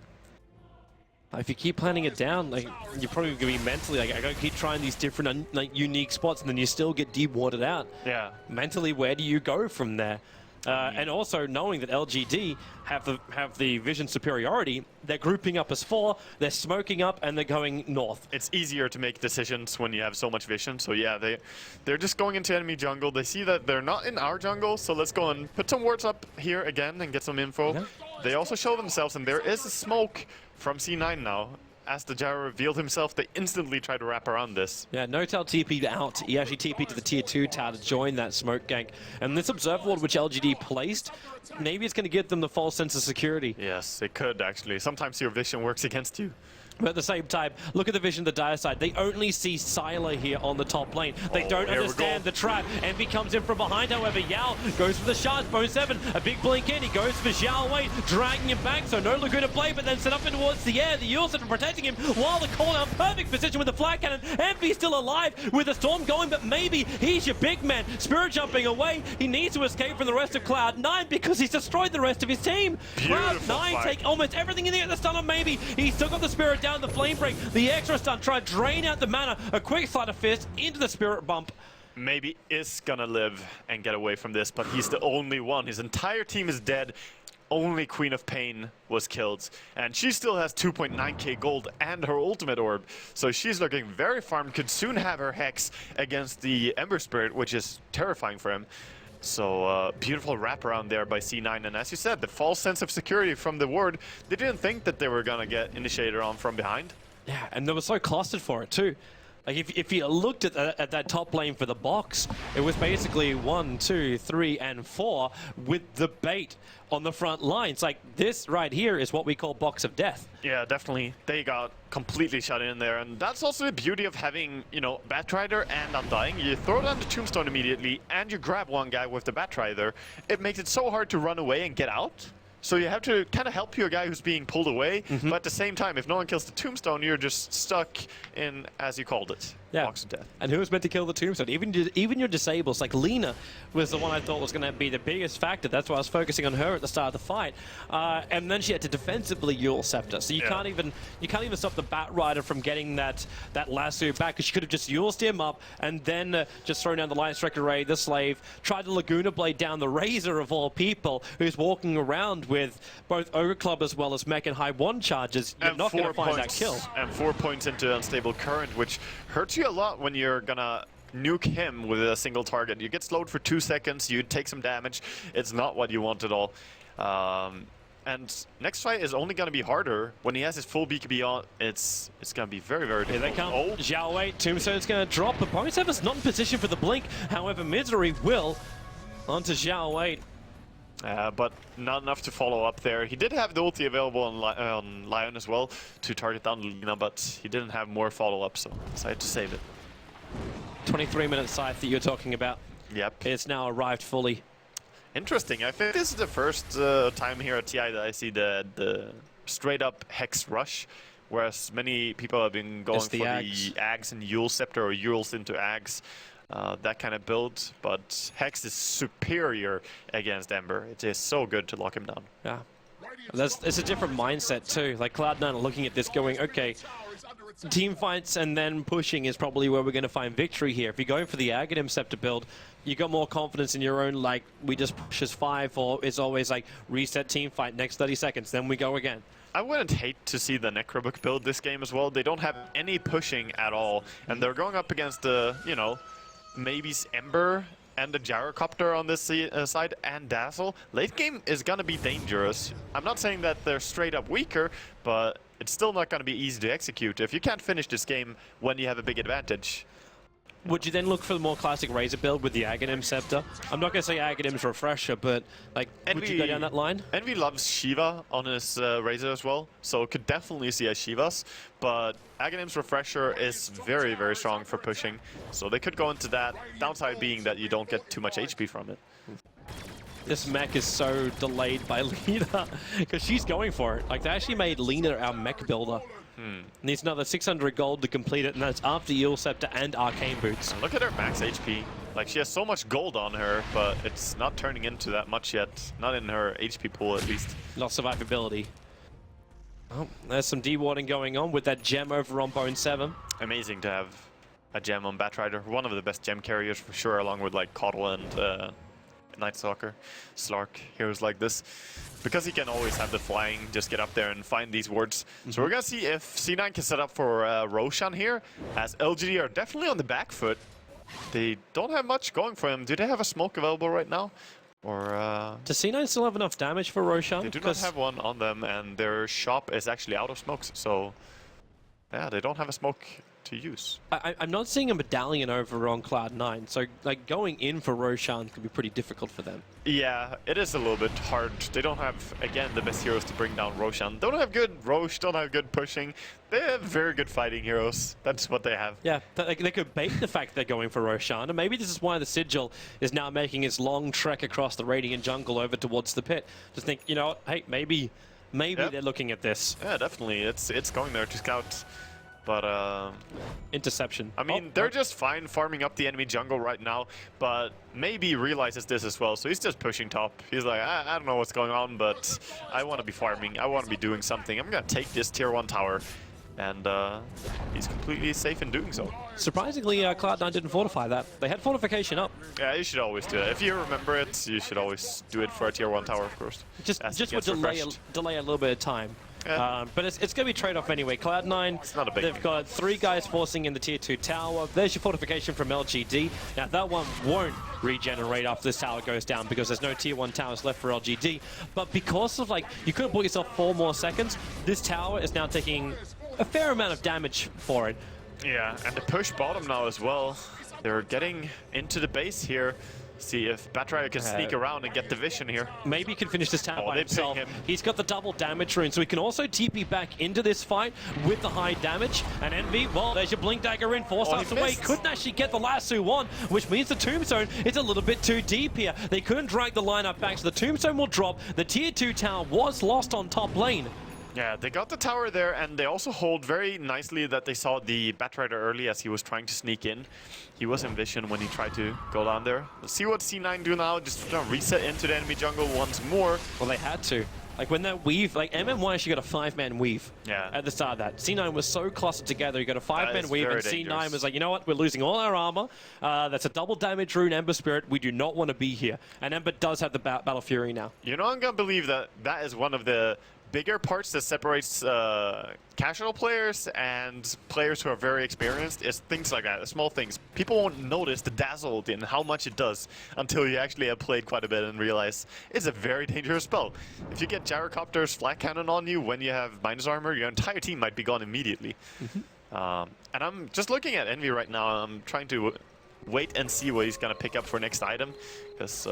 If you keep planning it down, like, you're probably going to be mentally like, I gotta keep trying these different unique spots, and then you still get de-warded out. Yeah. Mentally, where do you go from there? And also knowing that LGD have the vision superiority, they're grouping up as 4, they're smoking up, and they're going north. It's easier to make decisions when you have so much vision. So yeah, they're just going into enemy jungle. They see that they're not in our jungle, so let's go and put some wards up here again and get some info. Yeah. They also show themselves, and there is a smoke from C9 now. As the Gyro revealed himself, they instantly try to wrap around this. Yeah, No-Tail TP'd out. He actually TP'd to the tier 2 tower to join that smoke gank. And this Observer ward which LGD placed, maybe it's going to give them the false sense of security. Yes, it could actually. Sometimes your vision works against you. But at the same time, look at the vision of the Dire side. They only see Sylar here on the top lane. They don't understand the trap. Envy comes in from behind, however. Yao goes for the shards. Bone 7, a big blink in. He goes for Xiao Wei, dragging him back. So no Laguna blade, but then set up in towards the air. The Ulsan protecting him while the call out. Perfect position with the flag cannon. Envy still alive with the storm going, but maybe he's your big man. Spirit jumping away. He needs to escape from the rest of Cloud9 because he's destroyed the rest of his team. Cloud9 take almost everything in the air. The stun on maybe. He still got the Spirit down, the flame break, the extra stun, try to drain out the mana, a quick sleight of fist into the Spirit bump. Maybe is gonna live and get away from this, but he's the only one. His entire team is dead. Only Queen of Pain was killed, and she still has 2.9k gold and her ultimate orb, so she's looking very farmed. Could soon have her Hex against the Ember Spirit, which is terrifying for him. So beautiful wraparound there by C9, and as you said, the false sense of security from the ward. They didn't think that they were gonna get initiated on from behind. Yeah, and they were so clustered for it too. Like if you looked at that top lane for the box, it was basically 1, 2, 3, and 4 with the bait on the front lines. Like this right here is what we call box of death. Yeah, definitely. They got completely shut in there, and that's also the beauty of having, you know, Batrider and Undying. You throw down the Tombstone immediately, and you grab one guy with the Batrider. It makes it so hard to run away and get out. So you have to kind of help your guy who's being pulled away, but at the same time, if no one kills the tombstone, you're just stuck in, as you called it, box of death. And who was meant to kill the tombstone? Even your disables, like Lina was the one I thought was going to be the biggest factor. That's why I was focusing on her at the start of the fight. And then she had to defensively Yule Scepter. So you can't even stop the Bat Rider from getting that lasso back, because she could have just Yuled him up and then just thrown down the Lion Strike Array, the Slave, tried the Laguna Blade down the Razor of all people, who's walking around with both Ogre Club as well as Mech and High 1 charges. You're not going to find that kill. And 4 points into Unstable Current, which hurts you a lot when you're gonna nuke him with a single target. You get slowed for 2 seconds, you take some damage. It's not what you want at all. And next fight is only gonna be harder when he has his full BKB on. It's gonna be very, very difficult. Here they come. Oh. Xiao Wei, Tombstone's gonna drop. The Pony Seven's not in position for the blink. However, Misery will onto Xiao Wei. But not enough to follow up there. He did have the ulti available on Lion as well to target down Lina, but he didn't have more follow-up, so decided to save it. 23-minute scythe that you're talking about. Yep. It's now arrived fully. Interesting. I think this is the first time here at TI that I see the straight-up Hex rush, whereas many people have been going for the Ags and Yule Scepter or Yules into Ags. That kind of build, but Hex is superior against Ember. It is so good to lock him down. Yeah, it's a different mindset too. Like Cloud9 are looking at this going, okay, team fights and then pushing is probably where we're going to find victory here. If you're going for the Aghanim Scepter build, you got more confidence in your own, like, we just push as 5, or it's always like reset team fight, next 30 seconds, then we go again. I wouldn't hate to see the Necrobook build this game as well. They don't have any pushing at all, and they're going up against the, you know, maybe Ember and the Gyrocopter on this side, and Dazzle. Late game is going to be dangerous. I'm not saying that they're straight up weaker, but it's still not going to be easy to execute if you can't finish this game when you have a big advantage. Would you then look for the more classic Razor build with the Aghanim Scepter? I'm not going to say Aghanim's Refresher, but like, would you go down that line? Envy loves Shiva on his Razor as well, so could definitely see a Shivas, but Aghanim's Refresher is very, very strong for pushing, so they could go into that, downside being that you don't get too much HP from it. This mech is so delayed by Lina, because she's going for it. Like, they actually made Lina our mech builder. Needs another 600 gold to complete it, and that's after Yule Scepter and Arcane Boots. Look at her max HP. Like, she has so much gold on her, but it's not turning into that much yet. Not in her HP pool, at least. Not survivability. Oh, there's some dewarding going on with that gem over on Bone 7. Amazing to have a gem on Batrider. One of the best gem carriers for sure, along with like Coddle and Night Stalker, Slark, heroes like this. Because he can always have the flying, just get up there and find these wards. So we're gonna see if C9 can set up for Roshan here, as LGD are definitely on the back foot. They don't have much going for them. Do they have a smoke available right now? Or does C9 still have enough damage for Roshan? They do not have one on them, and their shop is actually out of smokes, so yeah, they don't have a smoke to use. I'm not seeing a medallion over on Cloud9, so like going in for Roshan could be pretty difficult for them. Yeah, it is a little bit hard. They don't have, again, the best heroes to bring down Roshan. Don't have good Rosh, don't have good pushing. They have very good fighting heroes. That's what they have. Yeah, they could bait the fact they're going for Roshan, and maybe this is why the Sigil is now making its long trek across the Radiant jungle over towards the pit. Just think, you know what, hey, maybe they're looking at this. Yeah, definitely. It's going there to scout. But interception. I mean, they're just fine farming up the enemy jungle right now, but maybe realizes this as well, so he's just pushing top. He's like, I don't know what's going on, but I want to be farming. I want to be doing something. I'm gonna take this tier 1 tower, and he's completely safe in doing so. Surprisingly, Cloud9 didn't fortify that. They had fortification up. Yeah, you should always do it. If you remember it, you should always do it for a tier 1 tower, of course. Just would delay a little bit of time. Yeah. But it's going to be trade-off anyway. Cloud9, it's not a big they've got 3 guys forcing in the tier 2 tower. There's your fortification from LGD. Now, that one won't regenerate after this tower goes down because there's no tier 1 towers left for LGD. But because of, like, you could have bought yourself 4 more seconds, this tower is now taking a fair amount of damage for it. Yeah, and the push bottom now as well. They're getting into the base here. See if Batrider can sneak around and get the vision here. Maybe he can finish this tower by they himself. ping him. He's got the double damage rune, so he can also TP back into this fight with the high damage. And Envy, well, there's your Blink Dagger in, 4 stars away. Couldn't actually get the lasso on, which means the Tombstone is a little bit too deep here. They couldn't drag the lineup back, so the Tombstone will drop. The tier 2 tower was lost on top lane. Yeah, they got the tower there, and they also hold very nicely that they saw the Batrider early as he was trying to sneak in. He was in vision when he tried to go down there. Let's see what C9 do now. Just reset into the enemy jungle once more. Well, they had to. Like, when that weave, like, MM1 actually got a 5-man weave at the start of that. C9 was so clustered together, you got a 5-man weave, and C9 was like, you know what, we're losing all our armor. That's a double damage rune, Ember Spirit. We do not want to be here. And Ember does have the Battle Fury now. You know, I'm going to believe that that is one of the bigger parts that separates casual players and players who are very experienced is things like that, small things. People won't notice the dazzle and how much it does until you actually have played quite a bit and realize it's a very dangerous spell. If you get Gyrocopter's flat cannon on you when you have minus armor, your entire team might be gone immediately. And I'm just looking at Envy right now. I'm trying to wait and see what he's going to pick up for next item, because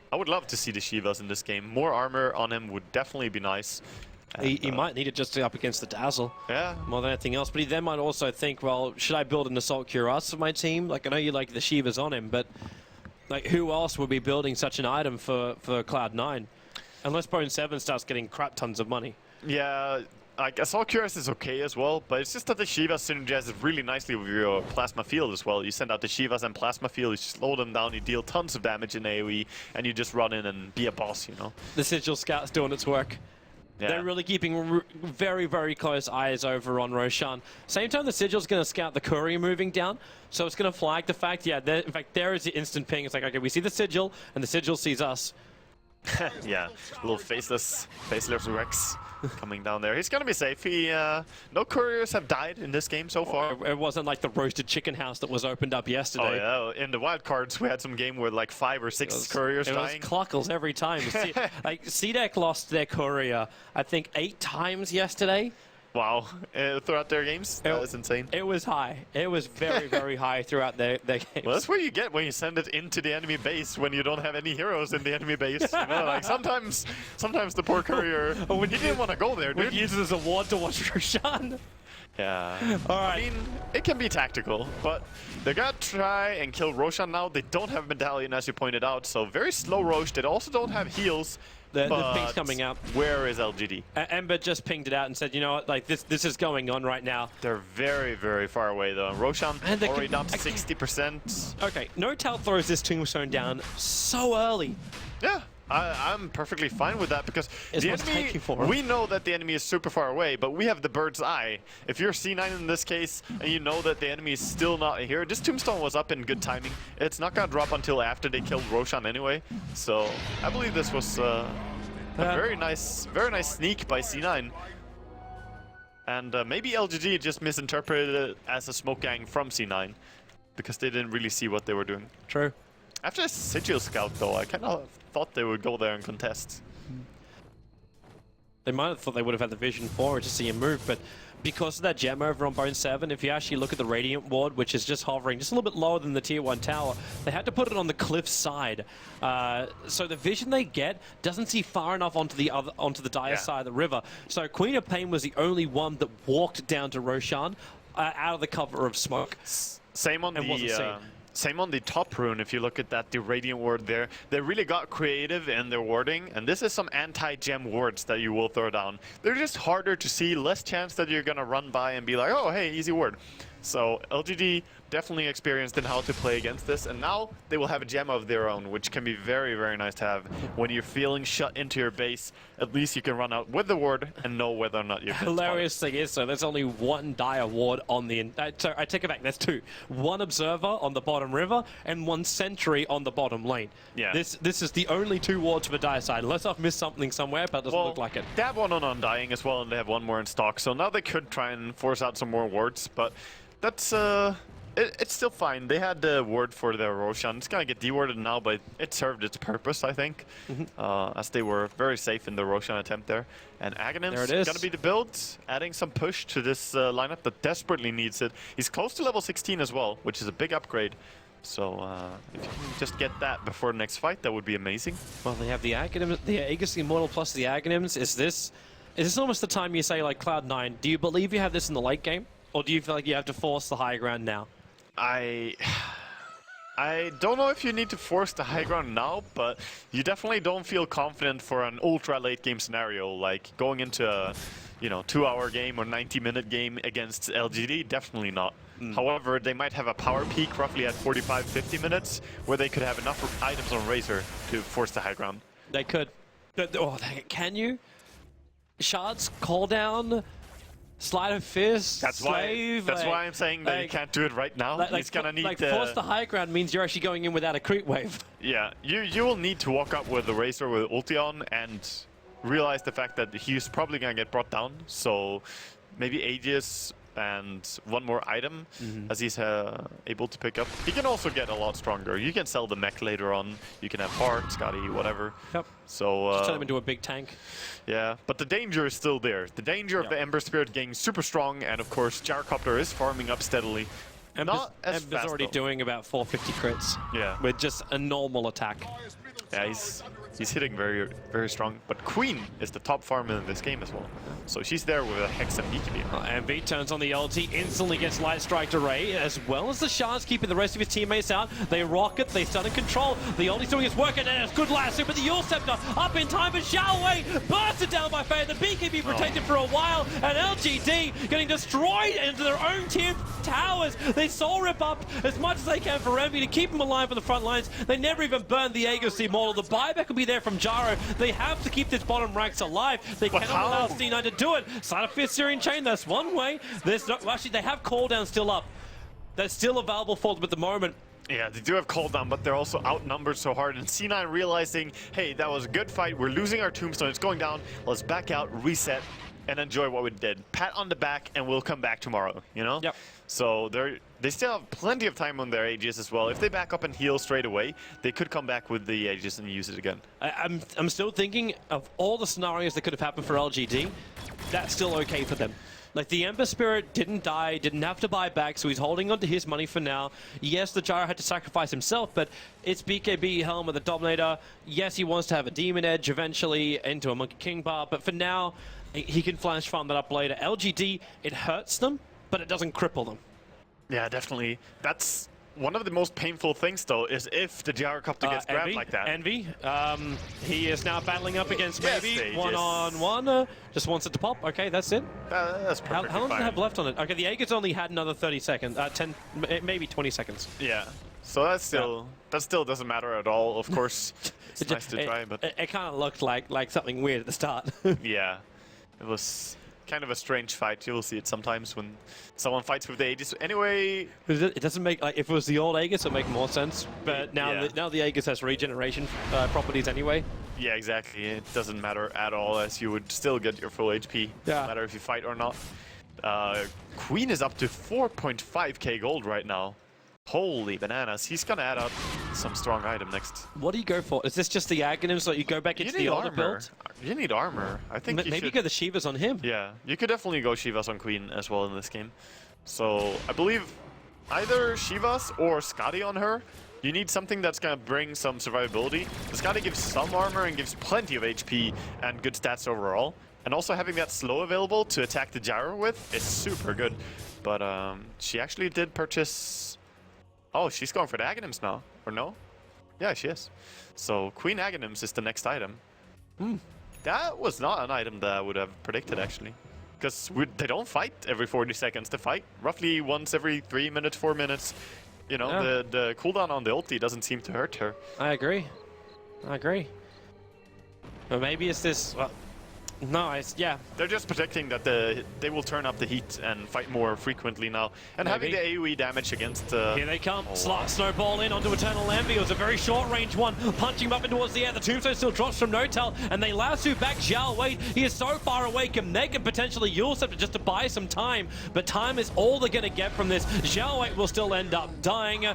I would love to see the Shivas in this game. More armor on him would definitely be nice. And, he might need it just to up against the Dazzle. Yeah. More than anything else. But he then might also think, well, should I build an Assault Cuirass for my team? Like, I know you like the Shivas on him, but like, who else would be building such an item for Cloud9? Unless Bone 7 starts getting crap tons of money. Yeah. Like, Assault Cuirass is okay as well, but it's just that the Shivas synergizes really nicely with your Plasma Field as well. You send out the Shivas and Plasma Field, you slow them down, you deal tons of damage in AoE, and you just run in and be a boss, you know? The Sigil Scout's doing its work. Yeah. They're really keeping very, very close eyes over on Roshan. Same time, the Sigil's going to scout the Courier moving down, so it's going to flag the fact, in fact, there is the instant ping. It's like, okay, we see the Sigil, and the Sigil sees us. Yeah, a little faceless Rex coming down there. He's gonna be safe. No couriers have died in this game so far. It wasn't like the roasted chicken house that was opened up yesterday. Oh yeah, in the wildcards we had some game with like 5 or 6 couriers dying. It was cluckles every time. Like CDEC lost their courier, I think 8 times yesterday. Wow, throughout their games? That was insane. It was high. It was very, very high throughout their games. Well, that's what you get when you send it into the enemy base when you don't have any heroes in the enemy base. You know, like sometimes the poor courier, he didn't want to go there, dude. He uses his award to watch Roshan. Yeah. All right. I mean, it can be tactical, but they gotta try and kill Roshan now. They don't have Medallion, as you pointed out, so very slow Rosh. They also don't have heals. The ping's coming up. Where is LGD? Ember just pinged it out and said, you know what, like this is going on right now. They're very, very far away though. Roshan already down to 60%. Okay, No Tal throws this Tombstone down so early. Yeah. I'm perfectly fine with that because the enemy, we know that the enemy is super far away, but we have the bird's eye. If you're C9 in this case and you know that the enemy is still not here, this Tombstone was up in good timing. It's not gonna drop until after they killed Roshan anyway. So I believe this was a very nice sneak by C9. And maybe LGD just misinterpreted it as a smoke gang from C9 because they didn't really see what they were doing. True. After a Sigil Scout, though, I kind of thought they would go there and contest. They might have thought they would have had the vision forward to see him move, but because of that gem over on Bone 7, if you actually look at the Radiant Ward, which is just hovering just a little bit lower than the Tier 1 tower, they had to put it on the cliff side. So the vision they get doesn't see far enough onto the dire side of the river. So Queen of Pain was the only one that walked down to Roshan out of the cover of smoke. Same on Same on the top rune, if you look at that, the Radiant Ward there. They really got creative in their warding, and this is some anti-gem wards that you will throw down. They're just harder to see, less chance that you're gonna run by and be like, oh, hey, easy ward. So LGD definitely experienced in how to play against this, and now they will have a gem of their own, which can be very, very nice to have. When you're feeling shut into your base, at least you can run out with the ward and know whether or not you've been Hilarious thing is, so there's only one dire ward on the... so I take it back, there's 2. One observer on the bottom river and 1 sentry on the bottom lane. Yeah. This is the only 2 wards for the dire side, unless I've missed something somewhere, but it doesn't look like it. They have 1 on Undying as well, and they have 1 more in stock, so now they could try and force out some more wards, but that's it's still fine. They had the ward for their Roshan. It's gonna get dewarded now, but it served its purpose, I think, as they were very safe in the Roshan attempt there. And Aghanim's gonna be the build, adding some push to this lineup that desperately needs it. He's close to level 16 as well, which is a big upgrade. So if you can just get that before the next fight, that would be amazing. Well, they have the Aghanim, the Aegis the Immortal plus the Aghanims. Is this almost the time you say, like, Cloud9, do you believe you have this in the late game? Or do you feel like you have to force the high ground now? I don't know if you need to force the high ground now, but you definitely don't feel confident for an ultra late game scenario, like going into a 2-hour game or 90-minute game against LGD. Definitely not. However, they might have a power peak roughly at 45-50 minutes where they could have enough items on Razor to force the high ground. They could. Oh, can you? Shards, call down, slide of fist, slave. That's why I'm saying that you can't do it right now. He's gonna need to force the high ground means you're actually going in without a creep wave. Yeah, you will need to walk up with the Razor with ulti on and realize the fact that he's probably gonna get brought down. So maybe Aegis and one more item as he's able to pick up. He can also get a lot stronger. You can sell the mech later on. You can have Heart, Scotty, whatever. Yep. So just turn him into a big tank. Yeah, but the danger is still there. The danger of the Ember Spirit getting super strong, and of course Gyrocopter is farming up steadily. Not as Ember's fast, already though. doing about 450 crits. Yeah. With just a normal attack. Yeah, he's hitting very, very strong. But Queen is the top farmer in this game as well. So she's there with a Hex and BKB. And V turns on the ulti, instantly gets Light Strike to Ray, as well as the Shards keeping the rest of his teammates out. They rock it, they stun and control. The ulti's doing its work, and it's good last super. The Yule Scepter up in time, but Xiao Wei bursted down by Faye. The BKB protected for a while, and LGD getting destroyed into their own tier towers. They soul rip up as much as they can for Envy to keep them alive on the front lines. They never even burned the Aegis Immortal. The buyback will be there from Jaro. They have to keep this bottom ranks alive. They cannot allow C9 to do it. Side of Fifth Syrian Chain, that's one way. There's not, actually, they have cooldown still up. That's still available for them at the moment. Yeah, they do have cooldown, but they're also outnumbered so hard. And C9 realizing, hey, that was a good fight. We're losing our tombstone. It's going down. Let's back out, reset, and enjoy what we did. Pat on the back, and we'll come back tomorrow, you know? Yep. So they still have plenty of time on their Aegis as well. If they back up and heal straight away, they could come back with the Aegis and use it again. I'm still thinking of all the scenarios that could have happened for LGD. That's still okay for them. Like, the Ember Spirit didn't die, didn't have to buy back, so he's holding on to his money for now. Yes, the Gyro had to sacrifice himself, but it's BKB Helm with the Dominator. Yes, he wants to have a Demon Edge eventually into a Monkey King bar, but for now, he can flash farm that up later. LGD, it hurts them, but it doesn't cripple them. Yeah, definitely. That's one of the most painful things, though, is if the Gyrocopter gets grabbed Envy, like that. Envy, he is now battling up against maybe one-on-one. Just wants it to pop. Okay, that's it. That's How perfectly long does it fine. have left on it? Okay, the Aegis only had another 30 seconds, 10, maybe 20 seconds. Yeah. So that still doesn't matter at all. Of course, it's nice to try, but it kind of looked like something weird at the start. yeah, it was kind of a strange fight. You will see it sometimes when someone fights with the Aegis. Anyway, It doesn't make, like, if it was the old Aegis, it would make more sense. But now, Yeah. now the Aegis has regeneration properties anyway. yeah, exactly. It doesn't matter at all, as you would still get your full HP, Yeah. no matter if you fight or not. Queen is up to 4.5k gold right now. Holy bananas. He's gonna add up some strong item next. What do you go for? Is this just the Aghanim so you go back into the older armor. build? You need armor. I think Maybe you should... go the Shivas on him. Yeah, you could definitely go Shivas on Queen as well in this game. So I believe either Shivas or Scotty on her. You need something that's gonna bring some survivability. The Scotty gives some armor and gives plenty of HP and good stats overall. And also having that slow available to attack the Gyro with is super good. But she actually did purchase... Oh, she's going for the Aghanims now, or no? Yeah, she is. So Queen Aghanims is the next item. That was not an item that I would have predicted, actually. Because they don't fight every 40 seconds. They fight roughly once every 3 minutes, 4 minutes. You know, Yeah. the cooldown on the ulti doesn't seem to hurt her. I agree. But maybe it's this... Well, no, yeah. They're just predicting that they will turn up the heat and fight more frequently now. And having the AoE damage against... Here they come. Snowball in onto Eternal Envy. It was a very short range one. Punching him up in towards the air. The Tombstone still drops from Notel. And they lasso back Xiao Wei. He is so far away. Can they can potentially Yule Scepter just to buy some time. But time is all they're going to get from this. Xiao Wei will still end up dying.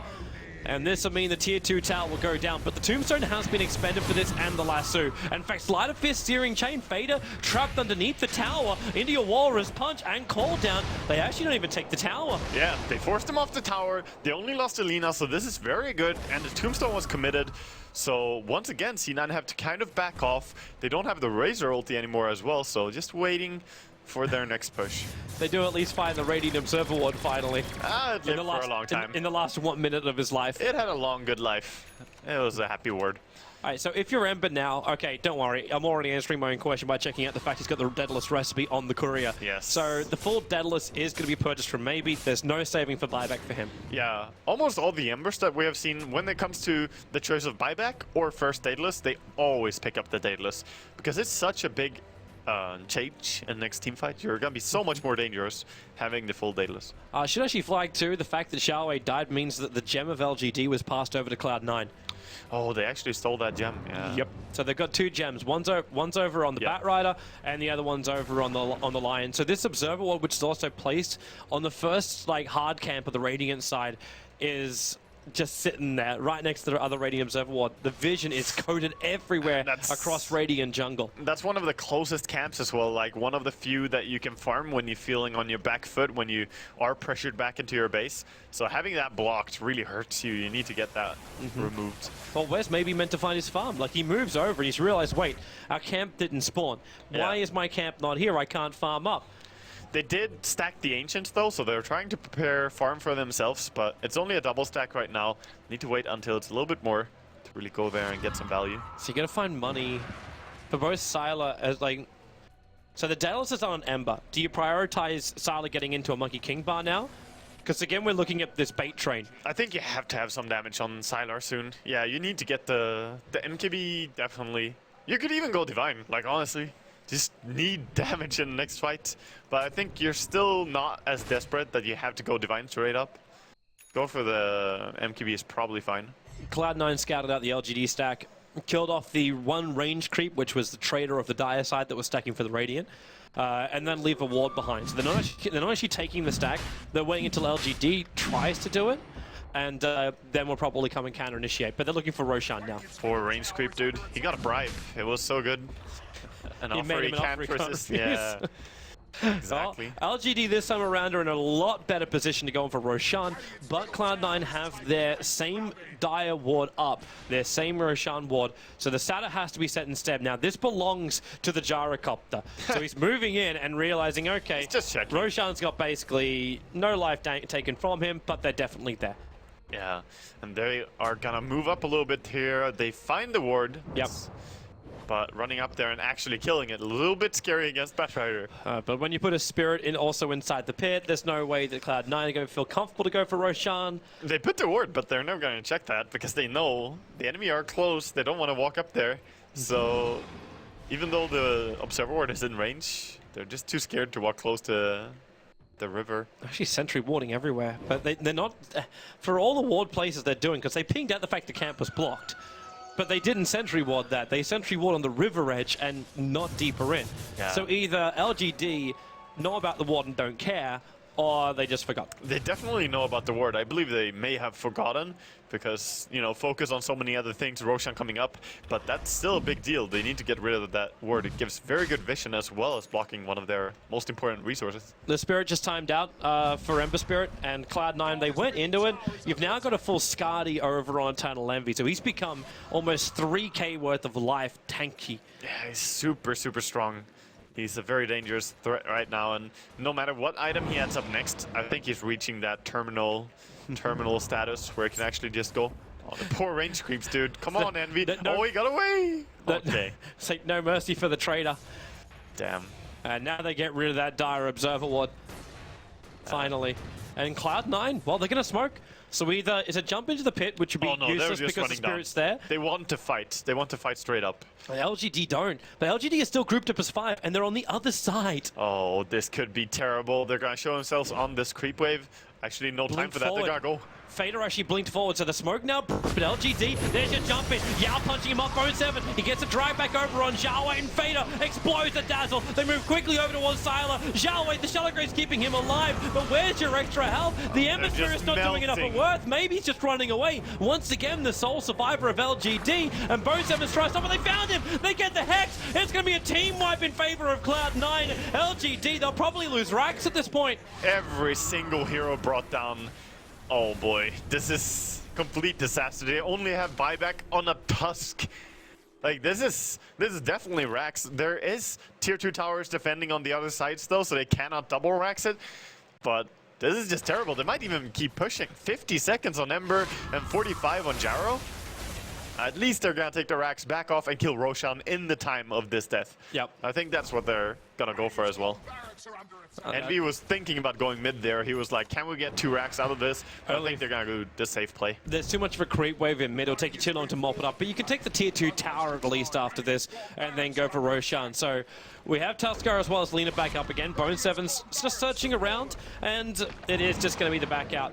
And this will mean the tier 2 tower will go down, but the tombstone has been expended for this and the lasso. In fact, Sleight of Fist, Searing Chain, Fader trapped underneath the tower into your Walrus Punch and Call Down. They actually don't even take the tower. Yeah, they forced him off the tower. They only lost Alina, so this is very good. And the tombstone was committed. So once again, C9 have to kind of back off. They don't have the Razor ulti anymore as well, so just waiting for their next push. They do at least find the Radiant Observer Ward finally. It lived for a long time. In the last 1 minute of his life. It had a long, good life. It was a happy ward. All right, so if you're Ember now, okay, don't worry. I'm already answering my own question by checking out the fact he's got the Daedalus recipe on the courier. Yes. So the full Daedalus is going to be purchased from Maybe. There's no saving for buyback for him. Yeah, almost all the Embers that we have seen, when it comes to the choice of buyback or first Daedalus, they always pick up the Daedalus. Because it's such a big change in next team fight. You're going to be so much more dangerous having the full Daedalus. Should actually flag too, the fact that Xiaowei died means that the gem of LGD was passed over to Cloud9. Oh, they actually stole that gem. Yeah. Yep. So they've got 2 gems. One's over on the Bat Rider, and the other one's over on the Lion. So this Observer Ward, which is also placed on the first hard camp of the Radiant side, is just sitting there right next to the other Radiant Observer Ward. The vision is coated everywhere across Radiant jungle. That's one of the closest camps as well, like one of the few that you can farm when you're feeling on your back foot, when you are pressured back into your base. So having that blocked really hurts you. You need to get that removed. Well, where's Maybe meant to find his farm? Like, he moves over and he's realized, wait, our camp didn't spawn. Why is my camp not here? I can't farm up. They did stack the Ancients though, so they're trying to prepare farm for themselves, but it's only a double stack right now. Need to wait until it's a little bit more to really go there and get some value. So you're gonna find money for both Sylar as so the Daedalus is on Ember. Do you prioritize Sylar getting into a Monkey King bar now? Because again, we're looking at this bait train. I think you have to have some damage on Sylar soon. Yeah, you need to get the MKB, definitely. You could even go Divine, like honestly. Just need damage in the next fight. But I think you're still not as desperate that you have to go Divine straight up. Go for the MKB is probably fine. Cloud9 scouted out the LGD stack, killed off the 1 range creep, which was the trader of the Dire side that was stacking for the Radiant, and then leave a ward behind. So they're not actually taking the stack. They're waiting until LGD tries to do it, and then we'll probably come and counter-initiate. But they're looking for Roshan now. Poor range creep, dude. He got a bribe. It was so good. An offer he can't resist. Yeah. Exactly. Well, LGD this time around are in a lot better position to go in for Roshan, but Cloud9 have their same Dire ward up, their same Roshan ward, so the Satyr has to be set instead. Now, this belongs to the Gyrocopter, so he's moving in and realizing, okay, just Roshan's got basically no life taken from him, but they're definitely there. Yeah, and they are gonna move up a little bit here. They find the ward. Yep. But running up there and actually killing it, a little bit scary against Batrider. But when you put a Spirit in also inside the pit, there's no way that Cloud9 are going to feel comfortable to go for Roshan. They put the ward, but they're never going to check that because they know the enemy are close. They don't want to walk up there. So even though the Observer Ward is in range, they're just too scared to walk close to the river. Actually, sentry warding everywhere. But they're not, for all the ward places they're doing, because they pinged out the fact the camp was blocked. But they didn't sentry ward that. They sentry ward on the river edge and not deeper in. Yeah. So either LGD know about the ward and don't care, or they just forgot. They definitely know about the ward. I believe they may have forgotten because, you know, focus on so many other things, Roshan coming up, but that's still a big deal. They need to get rid of that ward. It gives very good vision as well as blocking one of their most important resources. The Spirit just timed out for Ember Spirit, and Cloud9, they went into it. You've now got a full Skadi over on Eternal Envy, so he's become almost 3k worth of life tanky. Yeah, he's super, super strong. He's a very dangerous threat right now, and no matter what item he ends up next, I think he's reaching that terminal status where he can actually just go. Oh, the poor range creeps, dude. Come on, Envy. Oh, he got away. Okay. It's like no mercy for the trader. Damn. And now they get rid of that Dire Observer Ward. Finally. And Cloud9, well, they're going to smoke. So either it's a jump into the pit, which would be useless because the Spirit's there. They want to fight. They want to fight straight up. The LGD don't. But LGD is still grouped up as 5, and they're on the other side. Oh, this could be terrible. They're going to show themselves on this creep wave. Actually, no time for that. They got to go. Fader actually blinked forward, so the smoke now, but LGD, there's your jump in. Yao punching him off, Bone 7. He gets a drag back over on Xiaowei, and Fader explodes the Dazzle. They move quickly over towards Sylar. Xiaowei, the Shallow Grave's keeping him alive, but where's your extra health? The Emissary is not doing enough of worth. Maybe he's just running away. Once again, the sole survivor of LGD, and Bone 7's trying to stop, but they found him. They get the Hex. It's going to be a team wipe in favor of Cloud9. LGD, they'll probably lose racks at this point. Every single hero brought down. Oh boy, this is complete disaster. They only have buyback on a Tusk. Like, this is definitely racks. There is tier 2 towers defending on the other sides though, so they cannot double racks it. But this is just terrible. They might even keep pushing. 50 seconds on Ember and 45 on Jaro. At least they're gonna take the racks back off and kill Roshan in the time of this death. Yep. I think that's what they're gonna go for as well. Envy was thinking about going mid there. He was like, can we get 2 racks out of this? I don't think they're gonna do the safe play. There's too much of a creep wave in mid. It'll take you too long to mop it up, but you can take the tier 2 tower at least after this and then go for Roshan. So we have Tuskar as well as Lena back up again. Bone 7's just searching around, and it is just gonna be the back out.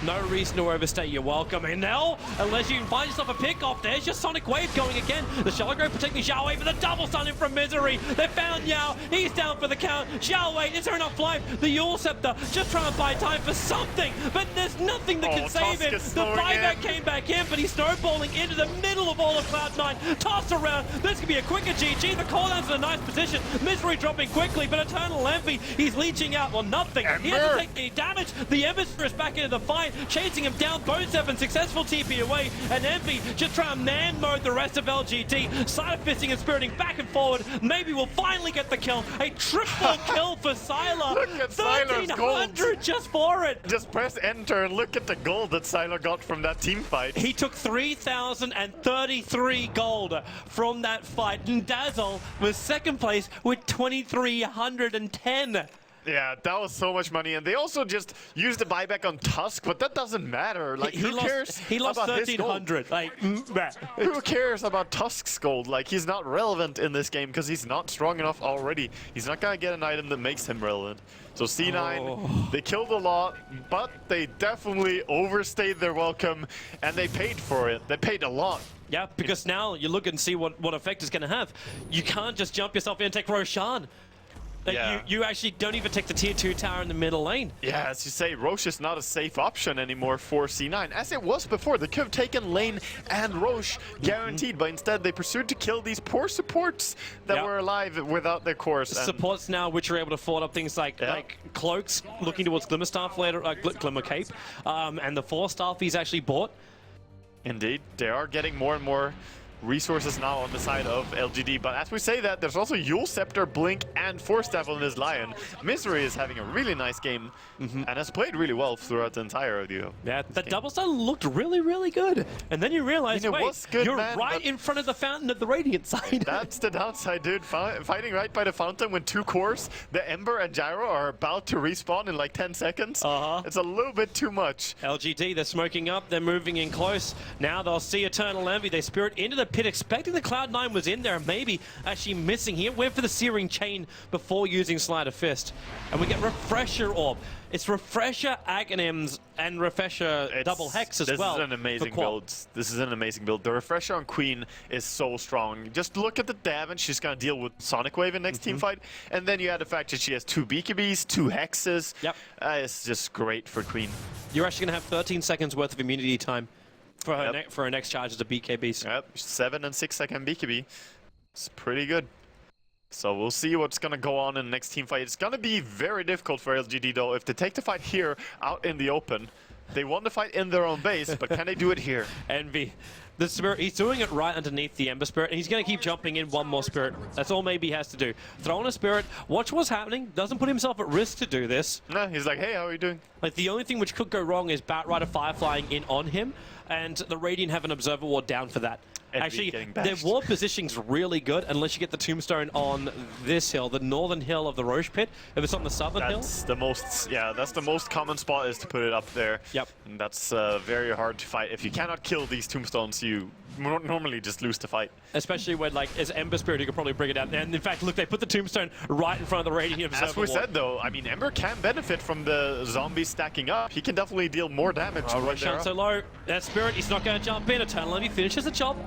No reason to overstay your welcome. And now, unless you can find yourself a pick off, there's your Sonic Wave going again. The Shallow Grave protecting Xiaowei for the double stun in from Misery. They found Yao. He's down for the count. Xiaowei, is there enough life? The Yule Scepter just trying to buy time for something, but there's nothing that can save him. The buyback came back in, but he's snowballing into the middle of all of Cloud9. Tossed around. This could be a quicker GG. The cooldown's in a nice position. Misery dropping quickly, but Eternal Envy, he's leeching out. Well, nothing. He hasn't taken any damage. The Emissary is back into the fight, chasing him down. Bone 7 successful TP away, and Envy just trying to man mode the rest of LGD. Side fisting and spiriting back and forward. Maybe we'll finally get the kill. A triple kill for Sylar. Look at Sylar's gold. 1300 just for it. Just press enter and look at the gold that Sylar got from that team fight. He took 3,033 gold from that fight, and Dazzle was second place with 2,310. Yeah, that was so much money, and they also just used the buyback on Tusk, but that doesn't matter. Like, who cares? He lost about 1,300. Like, who cares about Tusk's gold? Like, he's not relevant in this game because he's not strong enough already. He's not gonna get an item that makes him relevant. So C9, they killed a lot, but they definitely overstayed their welcome, and they paid for it. They paid a lot. Yeah, because now you look and see what effect it's gonna have. You can't just jump yourself in and take Roshan. Like, you actually don't even take the tier 2 tower in the middle lane. Yeah, as you say, Roche is not a safe option anymore for C9, as it was before. They could have taken lane and Roche guaranteed, but instead they pursued to kill these poor supports that were alive without their cores. Supports now which are able to afford up things like cloaks, looking towards Glimmerstaff later, Glimmer Cape, and the 4-staff he's actually bought. Indeed, they are getting more and more resources now on the side of LGD, but as we say that, there's also Yule Scepter, Blink, and 4-staff on his Lion. Misery is having a really nice game and has played really well throughout the entire audio. Yeah, that double stun looked really, really good. And then you realize, wait, you're right in front of the fountain at the Radiant side. That's the downside, dude. Fighting right by the fountain when 2 cores, the Ember and Gyro, are about to respawn in like 10 seconds. It's a little bit too much. LGD, they're smoking up, they're moving in close. Now they'll see Eternal Envy. They spirit into the pit, expecting the Cloud9 was in there, maybe actually missing here. Went for the Searing Chain before using Sleight of Fist. And we get Refresher Orb. It's Refresher, Aghanims, and Refresher Double Hex as well. This is an amazing build. This is an amazing build. The Refresher on Queen is so strong. Just look at the damage she's going to deal with Sonic Wave in next team fight. And then you add the fact that she has 2 BKBs, 2 Hexes. Yep. It's just great for Queen. You're actually going to have 13 seconds worth of immunity time for her next charge as a BKBs. Yep, 7 and 6 second BKB. It's pretty good. So we'll see what's going to go on in the next team fight. It's going to be very difficult for LGD though. If they take the fight here out in the open, they won the fight in their own base, but can they do it here? Envy. The Spirit, he's doing it right underneath the Ember Spirit, and he's going to keep jumping in one more Spirit. That's all maybe he has to do. Throw in a Spirit, watch what's happening, doesn't put himself at risk to do this. No, he's like, hey, how are you doing? Like, the only thing which could go wrong is Batrider Fireflying in on him, and the Radiant have an Observer Ward down for that. Actually, their ward positioning's really good unless you get the Tombstone on this hill, the northern hill of the Roche Pit. If it's on the southern hill, that's the most common spot, is to put it up there. Yep. And that's very hard to fight. If you cannot kill these tombstones, you normally just lose the fight. Especially when, like, as Ember Spirit, you could probably bring it down. And in fact, look, they put the tombstone right in front of the Radiant Observer As we Ward. said, though, I mean, Ember can benefit from the zombies stacking up. He can definitely deal more damage. Oh, right Roshan there. so low. That Spirit, he's not going to jump in. Eternal Envy finishes the job.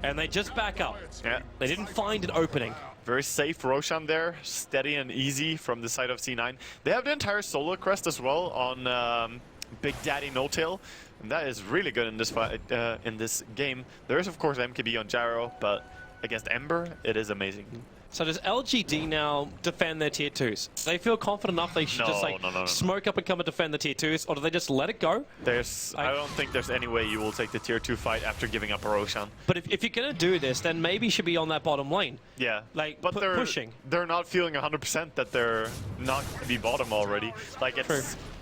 And they just back up. Yeah. They didn't find an opening. Very safe Roshan there, steady and easy from the side of C9. They have the entire solo crest as well on Big Daddy No Tail, and that is really good in this fight, in this game. There is of course MKB on Gyro, but against Ember, it is amazing. So does LGD now defend their tier 2s? Do they feel confident enough they should just like smoke up and come and defend the tier 2s, or do they just let it go? I don't think there's any way you will take the tier 2 fight after giving up a Roshan. But if you're gonna do this, then maybe you should be on that bottom lane. Yeah, like but they're pushing. They're not feeling 100% that they're not gonna be bottom already. Like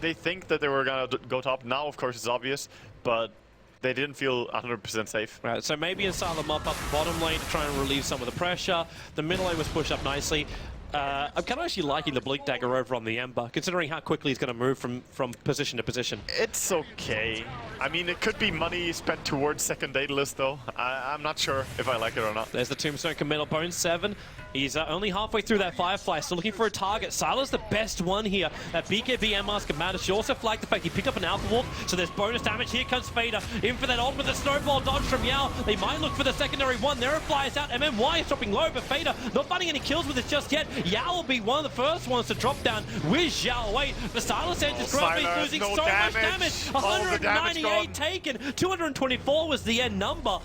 they think that they were gonna go top. Now, of course, it's obvious, but they didn't feel 100% safe. Right, so maybe install them up the bottom lane to try and relieve some of the pressure. The middle lane was pushed up nicely. I'm kind of actually liking the Blink Dagger over on the Ember, considering how quickly he's going to move from position to position. It's okay. I mean, it could be money spent towards second Daedalus, though. I'm not sure if I like it or not. There's the Tombstone committal Bone 7. He's only halfway through that Firefly, still looking for a target. Sylar's the best one here. That BKB mask matters. She also flagged the fact he picked up an Alpha Wolf, so there's bonus damage. Here comes Fader, in for that ultimate, the snowball dodge from Yao. They might look for the secondary one. There it flies out. MMY is dropping low, but Fader not finding any kills with it just yet. Yao will be one of the first ones to drop down with Zhao Wei. The Sylar Edge's Grub is losing so much damage. 198 taken. 224 was the end number.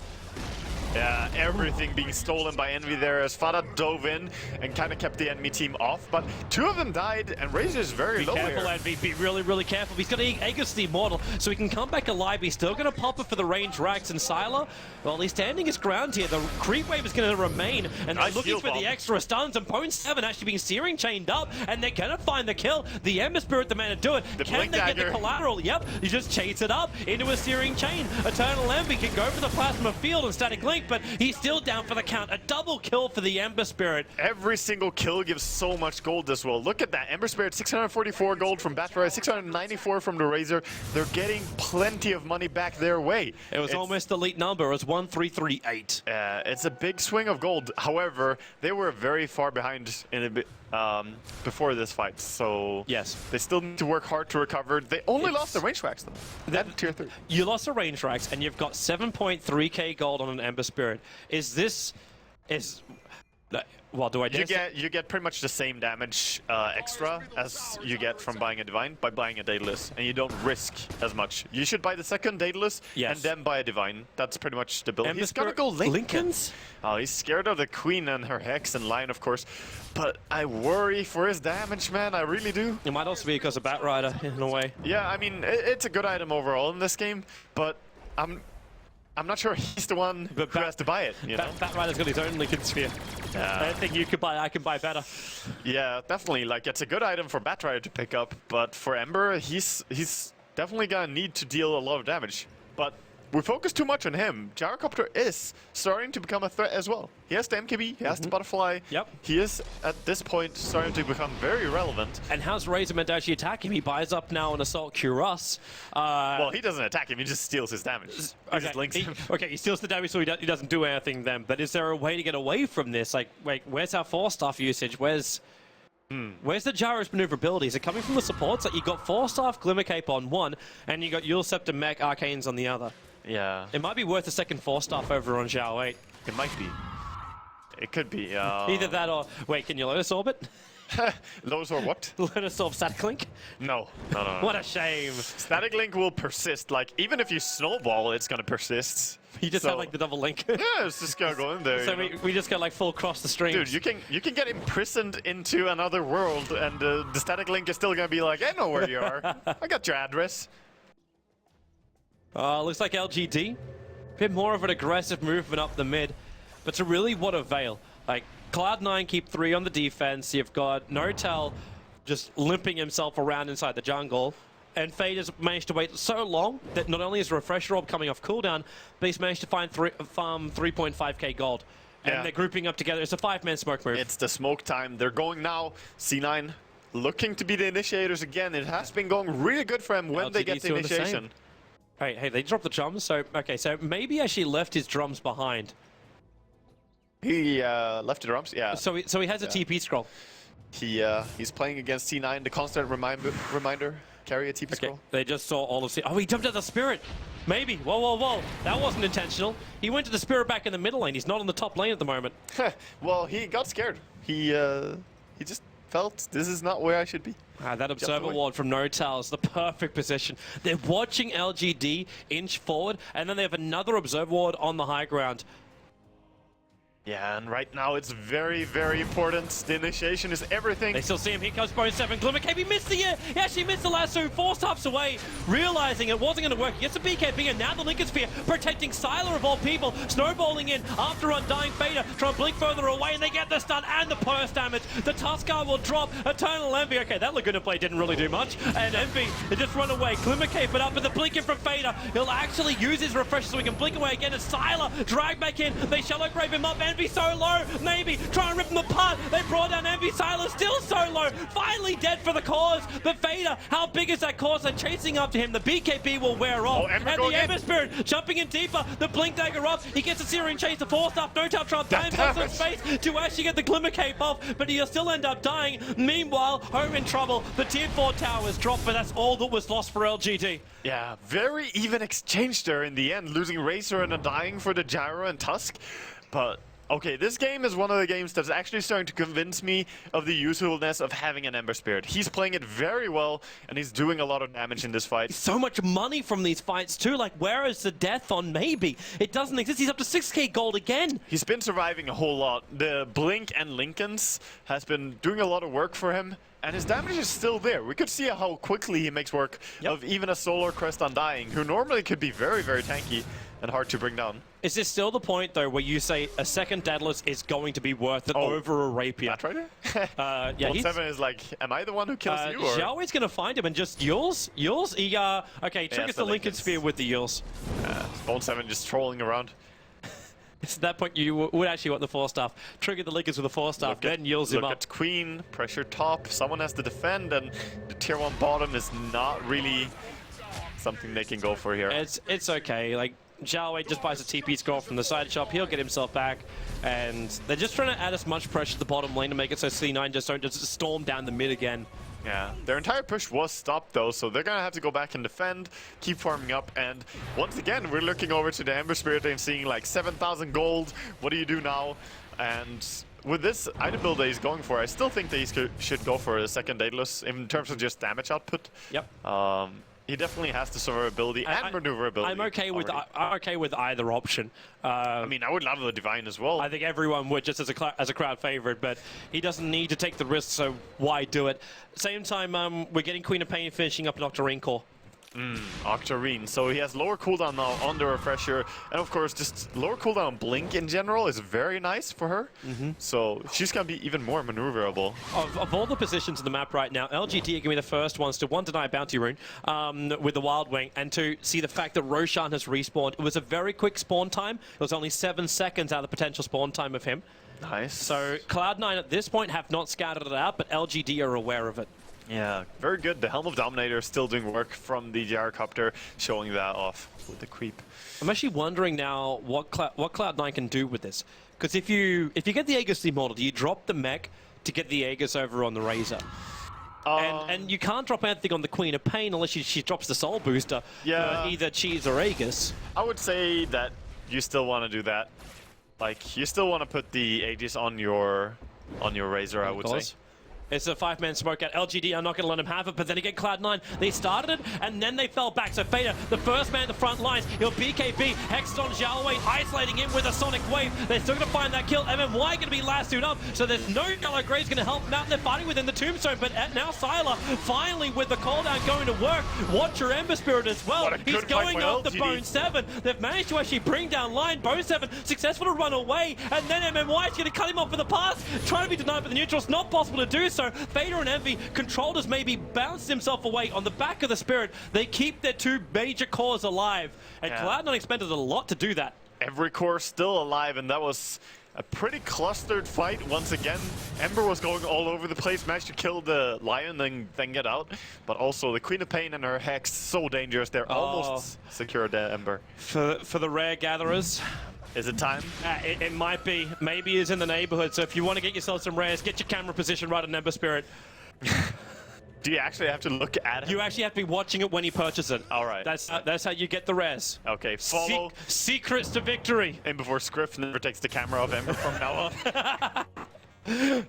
Yeah, everything being stolen by Envy there as Fada dove in and kind of kept the enemy team off, but two of them died and Razor is very low here. Be careful, Envy. Be really, really careful. He's got Aegis the Immortal, so he can come back alive. He's still going to pop it for the range racks, and Sylar, well, he's standing his ground here. The creep wave is going to remain, and they're looking for the extra stuns, and Pone 7 actually being searing chained up, and they're going to find the kill. The Ember Spirit, the man to do it. Can they get the collateral? Yep, you just chase it up into a searing chain. Eternal Envy can go for the Plasma Field and Static Link, but he's still down for the count. A double kill for the Ember Spirit. Every single kill gives so much gold as well. Look at that. Ember Spirit, 644 gold from Battery, 694 from the Razor. They're getting plenty of money back their way. It was almost the elite number. It was 1338. It's a big swing of gold. However, they were very far behind in a bit before this fight, so yes, they still need to work hard to recover. They only lost the range racks though. That tier 3. You lost the range racks, and you've got 7.3k gold on an Ember Spirit. Well, do I just... You get pretty much the same damage extra as you get from buying a Divine by buying a Daedalus, and you don't risk as much. You should buy the second Daedalus and then buy a Divine. That's pretty much the build. He's gonna go Linken's? Oh, he's scared of the Queen and her Hex and Lion, of course. But I worry for his damage, man. I really do. It might also be because of Batrider, in a way. Yeah, I mean, it's a good item overall in this game, but I'm not sure he's the one who has to buy it, you know? Batrider's got his own Lincoln Sphere. Yeah. I don't think you could buy, I can buy better. Yeah, definitely. Like, it's a good item for Batrider to pick up, but for Ember, he's definitely gonna need to deal a lot of damage. But we focus too much on him. Gyrocopter is starting to become a threat as well. He has the MKB, he has the Butterfly. Yep. He is, at this point, starting to become very relevant. And how's Razor meant to actually attack him? He buys up now an Assault Cuirass. Well, he doesn't attack him, he just steals his damage. He just links him. Okay, he steals the damage, so he doesn't do anything then. But is there a way to get away from this? Like, wait, where's our 4-staff usage? Where's the Gyro's maneuverability? Is it coming from the supports? Like, you got 4-staff Glimmer Cape on one, and you got Eul Scepter Mech Arcanes on the other. Yeah. It might be worth a second 4-staff over on Zhao 8. It might be. It could be. Either that or... Wait, can you Lotus Orbit? Lotus or what? Lotus Orb Static Link? No. What a shame. Static Link will persist. Like, even if you snowball, it's gonna persist. You just have like the double link. Yeah, it's just gonna go in there. So we just got like full cross the streams. Dude, you can get imprisoned into another world, and the Static Link is still gonna be like, I know where you are. I got your address. Looks like LGD. Bit more of an aggressive movement up the mid. But to really what avail? Like, Cloud9 keep 3 on the defense. You've got Notel just limping himself around inside the jungle. And Fade has managed to wait so long that not only is Refresher Orb coming off cooldown, but he's managed to farm 3.5k gold. And they're grouping up together. It's a 5-man smoke move. It's the smoke time. They're going now. C9 looking to be the initiators again. It has been going really good for them when they get the initiation. Hey, they dropped the drums. So okay, so maybe actually left his drums behind. He left the drums, yeah. So he has a TP scroll. He's playing against C9, the constant reminder. Carry a TP scroll. They just saw all of C. Oh, he jumped at the Spirit. Maybe. Whoa. That wasn't intentional. He went to the Spirit back in the middle lane. He's not on the top lane at the moment. Well, he got scared. He just felt this is not where I should be. That Observer Ward from Notal is the perfect position. They're watching LGD inch forward, and then they have another Observer Ward on the high ground. Yeah, and right now it's very, very important. The initiation is everything. They still see him. Here comes Bone7. Glimmercape, he missed the air. He actually missed the lasso. 4 stops away, realizing it wasn't going to work. He gets the BKB, and now the Lincoln Sphere protecting Sylar of all people. Snowballing in after Undying Fader. Trying to blink further away, and they get the stun and the burst damage. The Tuskar will drop. Eternal Envy. Okay, that Laguna play didn't really do much. And Envy, they just run away. Glimmercape it up, but the blinking from Fader. He'll actually use his refresh so he can blink away again. And Sylar drag back in. They shallow grave him up. Envy so low, maybe try and rip him apart. They brought down Envy. Sylar still so low, finally dead for the cause. But Fader, how big is that cause? They're chasing up to him. The BKB will wear off, and the Ember Spirit jumping in deeper. The blink dagger up. He gets a Syrian chase. The 4-star Notal trying to buy himself some space to actually get the Glimmer Cape off, but he'll still end up dying. Meanwhile, home in trouble. The tier 4 towers drop, but that's all that was lost for LGD. Yeah, very even exchange there in the end, losing Razor and dying for the Gyro and Tusk. But okay, this game is one of the games that's actually starting to convince me of the usefulness of having an Ember Spirit. He's playing it very well, and he's doing a lot of damage in this fight. So much money from these fights too. Like, where is the death on Maybe? It doesn't exist. He's up to 6k gold again. He's been surviving a whole lot. The Blink and Lincolns has been doing a lot of work for him, and his damage is still there. We could see how quickly he makes work of even a Solar Crest Undying, who normally could be very, very tanky and hard to bring down. Is this still the point, though, where you say a second Daedalus is going to be worth it over a Rapier? That's right. Yeah, Seven is like, am I the one who kills you? Or? Xiaohui's going to find him and just Yules? He, okay, triggers the Lincoln Sphere with the Yules. Bone 7 just trolling around. It's at that point you would actually want the 4-staff. Trigger the Lincolns with a 4-staff, then Yules him up. Look at Queen, pressure top, someone has to defend, and the tier 1 bottom is not really something they can go for here. It's okay, like, Xiaohui just buys a TP scroll from the side shop, he'll get himself back, and they're just trying to add as much pressure to the bottom lane to make it so C9 just don't just storm down the mid again. Yeah, their entire push was stopped though, so they're gonna have to go back and defend, keep farming up, and once again, we're looking over to the Ember Spirit and seeing like 7,000 gold, what do you do now? And with this item build that he's going for, I still think that he should go for a second Daedalus in terms of just damage output. Yep. He definitely has the survivability and maneuverability. I'm okay with either option. I mean, I would love the Divine as well. I think everyone would, just as a crowd favorite, but he doesn't need to take the risk, so why do it? Same time, we're getting Queen of Pain finishing up an Octarine core. Octarine. So he has lower cooldown now on the Refresher, and of course just lower cooldown on Blink in general is very nice for her. So she's gonna be even more maneuverable. Of all the positions in the map right now, LGD are gonna be the first ones to, 1, deny Bounty Rune with the Wild Wing, and 2, see the fact that Roshan has respawned. It was a very quick spawn time. It was only 7 seconds out of the potential spawn time of him. Nice. So Cloud9 at this point have not scouted it out, but LGD are aware of it. Yeah, very good. The Helm of Dominator is still doing work from the gyrocopter, showing that off with the creep. I'm actually wondering now what Cloud9 can do with this. Because if you get the Aegis model, do you drop the mech to get the Aegis over on the Razor? And you can't drop anything on the Queen of Pain unless she drops the Soul Booster. Yeah. Either Cheese or Aegis. I would say that you still want to do that. Like, you still want to put the Aegis on your Razor, I would say. It's a 5-man smoke out. LGD are not going to let him have it, but then again, Cloud9, they started it, and then they fell back. So Fader, the first man at the front lines, he'll BKB, Hexed on Xiaohui, isolating him with a Sonic Wave. They're still going to find that kill. MMY going to be lassoed up, so there's no Yellow Graves going to help him out. They're fighting within the Tombstone, but now Sylar, finally with the cooldown going to work. Watch your Ember Spirit as well. He's going after Bone 7. They've managed to actually bring down line. Bone 7 successful to run away, and then MMY is going to cut him off with the pass. Trying to be denied by the neutral. It's not possible to do so. Fader and Envy, controlled as maybe bounced himself away on the back of the Spirit. They keep their 2 major cores alive, and Cloud9 expended a lot to do that. Every core still alive, and that was A pretty clustered fight once again. Ember was going all over the place, managed to kill the Lion, then get out. But also the Queen of Pain and her Hex, so dangerous. They're almost secured the Ember. For the rare gatherers. Is it time? It might be. Maybe it's in the neighborhood. So if you want to get yourself some rares, get your camera position right on Ember Spirit. Do you actually have to look at it? You actually have to be watching it when you purchase it. All right. That's how you get the rares. Okay, follow. Secrets to victory. And before Scriff never takes the camera off Ember from now on.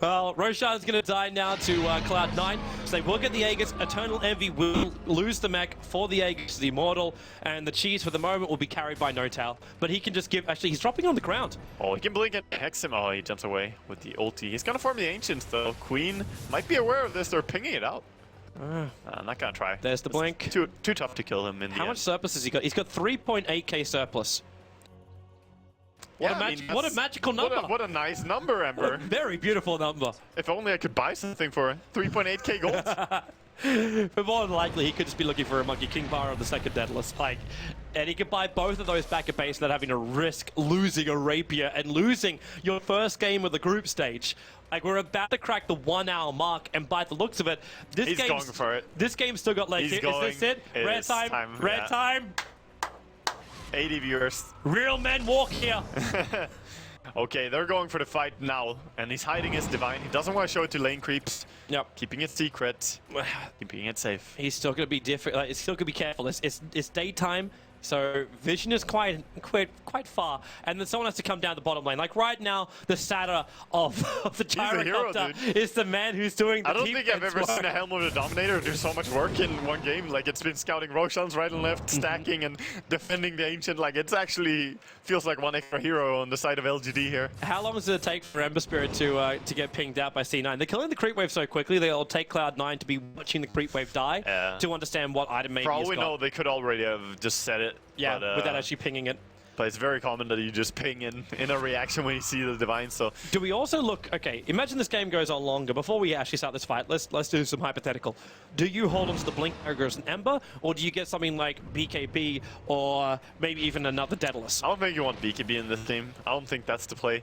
Well, Roshan's going to die now to Cloud9, so they will get the Aegis. Eternal Envy will lose the mech for the Aegis, the Immortal, and the cheese for the moment will be carried by Notal. But he can just give... Actually, he's dropping on the ground. Oh, he can blink and hex him. Oh, he jumps away with the ulti. He's going to farm the Ancients, though. Queen might be aware of this. They're pinging it out. I'm not going to try. There's the blink. Too tough to kill him in the end. How much surplus has he got? He's got 3.8k surplus. What a magical number. What a nice number, Ember. What a very beautiful number. If only I could buy something for it. 3.8k gold. But more than likely, he could just be looking for a Monkey King bar on the second Daedalus. And he could buy both of those back at base without having to risk losing a Rapier and losing your first game of the group stage. Like, we're about to crack the 1 hour mark, and by the looks of it, He's going for it. This game's still got legs. Is this it? Red time. Red time. 80 viewers. Real men walk here. Okay, they're going for the fight now, and he's hiding his Divine. He doesn't want to show it to lane creeps. Yep. Keeping it secret. Keeping it safe. He's still going to be different. Like, it's still going to be careful. It's daytime. So vision is quite far, and then someone has to come down the bottom lane. Like right now, the Satyr of the gyrocopter is the man who's doing the I don't think I've ever seen a Helm of the Dominator do so much work in one game. Like, it's been scouting Roshan's right and left, stacking and defending the Ancient. Like, it's actually feels like one extra hero on the side of LGD here. How long does it take for Ember Spirit to get pinged out by C9? They're killing the creep wave so quickly, they'll take Cloud9 to be watching the creep wave die to understand what item maybe Probably know they could already have just said it. Yeah, but, without actually pinging it. But it's very common that you just ping in a reaction when you see the Divine, so... Do we also look... Okay, imagine this game goes on longer. Before we actually start this fight, let's do some hypothetical. Do you hold on to the Blink Ogre as an Ember, or do you get something like BKB, or maybe even another Daedalus? I don't think you want BKB in this team. I don't think that's the play.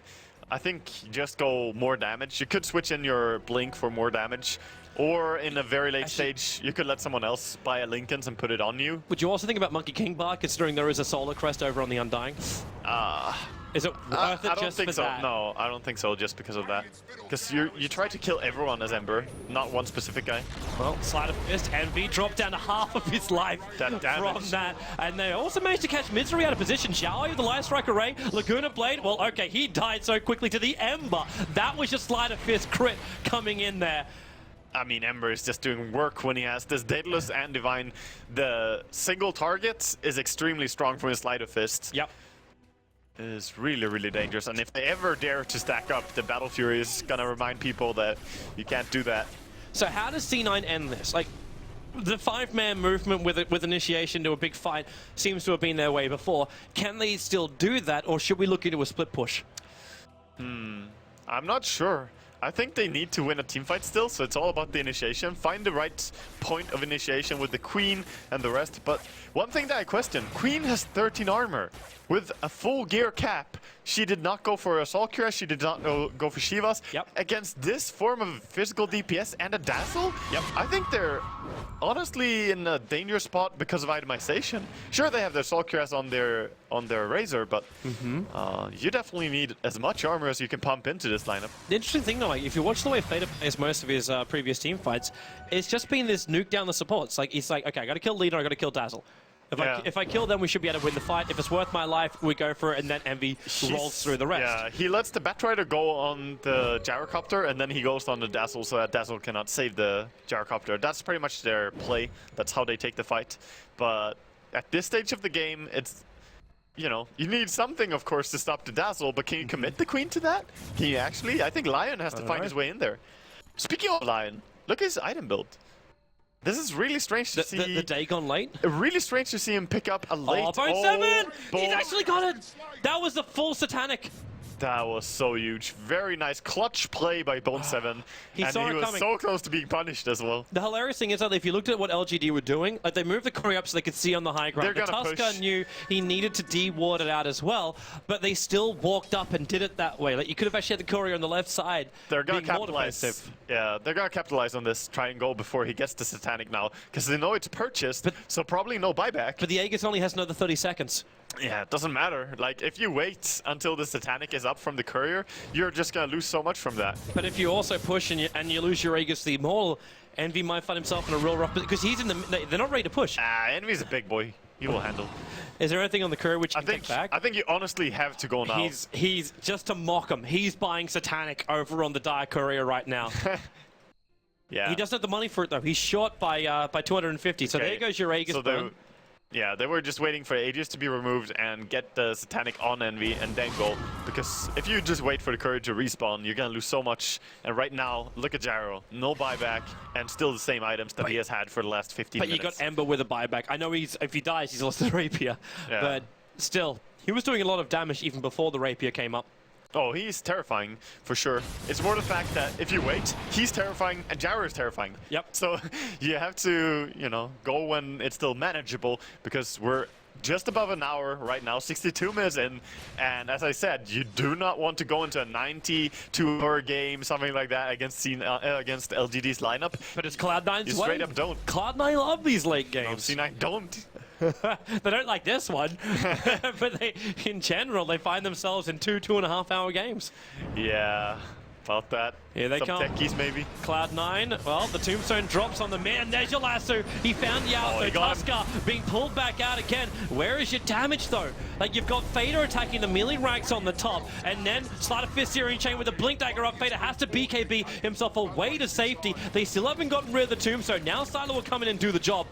I think just go more damage. You could switch in your Blink for more damage. Or in a very late stage, you could let someone else buy a Linken's and put it on you. Would you also think about Monkey King Bar, considering there is a Solar Crest over on the Undying? Is it worth it just for that? No, I don't think so, just because of that. Because you try to kill everyone as Ember, not one specific guy. Well, Sleight of Fist, Envy dropped down to half of his life from that. And they also managed to catch Misery out of position. Xiao with the Light Strike Array, Laguna Blade, well, okay, he died so quickly to the Ember. That was just Sleight of Fist crit coming in there. I mean, Ember is just doing work when he has this Daedalus and Divine. The single target is extremely strong from his Sleight of Fist. Yep. It is really, really dangerous. And if they ever dare to stack up, the Battle Fury is going to remind people that you can't do that. So how does C9 end this? Like, the 5-man movement with initiation to a big fight seems to have been their way before. Can they still do that, or should we look into a split push? I'm not sure. I think they need to win a team fight still, so it's all about the initiation. Find the right point of initiation with the Queen and the rest. But one thing that I question, Queen has 13 armor with a full gear cap. She did not go for Assault Cure, she did not go for Shivas. Yep. Against this form of physical DPS and a Dazzle, I think they're honestly in a dangerous spot because of itemization. Sure, they have their Assault Cures on their Razor, but you definitely need as much armor as you can pump into this lineup. The interesting thing though, like, if you watch the way Fader plays most of his previous team fights, it's just been this nuke down the supports. Like, it's like, okay, I gotta kill Leader, I gotta kill Dazzle. If I kill them, we should be able to win the fight. If it's worth my life, we go for it, and then Envy rolls through the rest. Yeah, he lets the Batrider go on the Gyrocopter, and then he goes on the Dazzle, so that Dazzle cannot save the Gyrocopter. That's pretty much their play. That's how they take the fight. But at this stage of the game, it's, you know, you need something, of course, to stop the Dazzle, but can you commit the Queen to that? Can you actually? I think Lion has to find his way in there. Speaking of Lion, look at his item build. This is really strange to see. The day gone late? Really strange to see him pick up a late... Oh, Bone 7! He's actually got it! That was the full Satanic. That was so huge. Very nice clutch play by Bone7. He and saw he it was coming. so close to being punished as well. The hilarious thing is that if you looked at what LGD were doing, like they moved the courier up so they could see on the high ground. They're The gonna Tusker push. knew he needed to de-ward it out as well, but they still walked up and did it that way. Like you could have actually had the courier on the left side. They're gonna being more capitalize. defensive. Yeah, they're gonna capitalize on this try and go before he gets the Satanic now, because they know it's purchased, so probably no buyback. But the Aegis only has another 30 seconds. Yeah, it doesn't matter. Like, if you wait until the Satanic is up from the courier, you're just gonna lose so much from that. But if you also push and you lose your Aegis the Immortal, Envy might find himself in a real rough, because he's in the, they're not ready to push. Envy's a big boy. He will handle. Is there anything on the courier which you can take back? I think you honestly have to go now. He's just to mock him. He's buying Satanic over on the Dire Courier right now. Yeah. He doesn't have the money for it though. He's short by 250. So Okay. there goes your Aegis burn. Yeah, they were just waiting for Aegis to be removed and get the Satanic on Envy and then go. Because if you just wait for the courier to respawn, you're gonna lose so much. And right now, look at Gyro. No buyback and still the same items that he has had for the last 15 minutes. But you got Ember with a buyback. I know if he dies, he's lost the Rapier. Yeah. But still, he was doing a lot of damage even before the Rapier came up. Oh, he's terrifying, for sure. It's more the fact that if you wait, he's terrifying and Gyro is terrifying. Yep. So you have to, you know, go when it's still manageable, because we're just above an hour right now, 62 minutes in, and as I said, you do not want to go into a 92-hour game, something like that, against against LGD's lineup. But it's Cloud9's You way. straight up don't. Cloud9 love these late No, games. C9 don't. They don't like this one, but in general, they find themselves in 2.5 hour games. Yeah, about that. Here they Some come. techies maybe. Cloud9, well, the tombstone drops on the man. There's your lasso. He found Yao. Oh, So he got him. Tusker being pulled back out again. Where is your damage, though? Like, you've got Fader attacking the melee ranks on the top, and then Sleight of Fist Searing Chain with a Blink Dagger up. Fader has to BKB himself away to safety. They still haven't gotten rid of the tombstone. Now Silo will come in and do the job.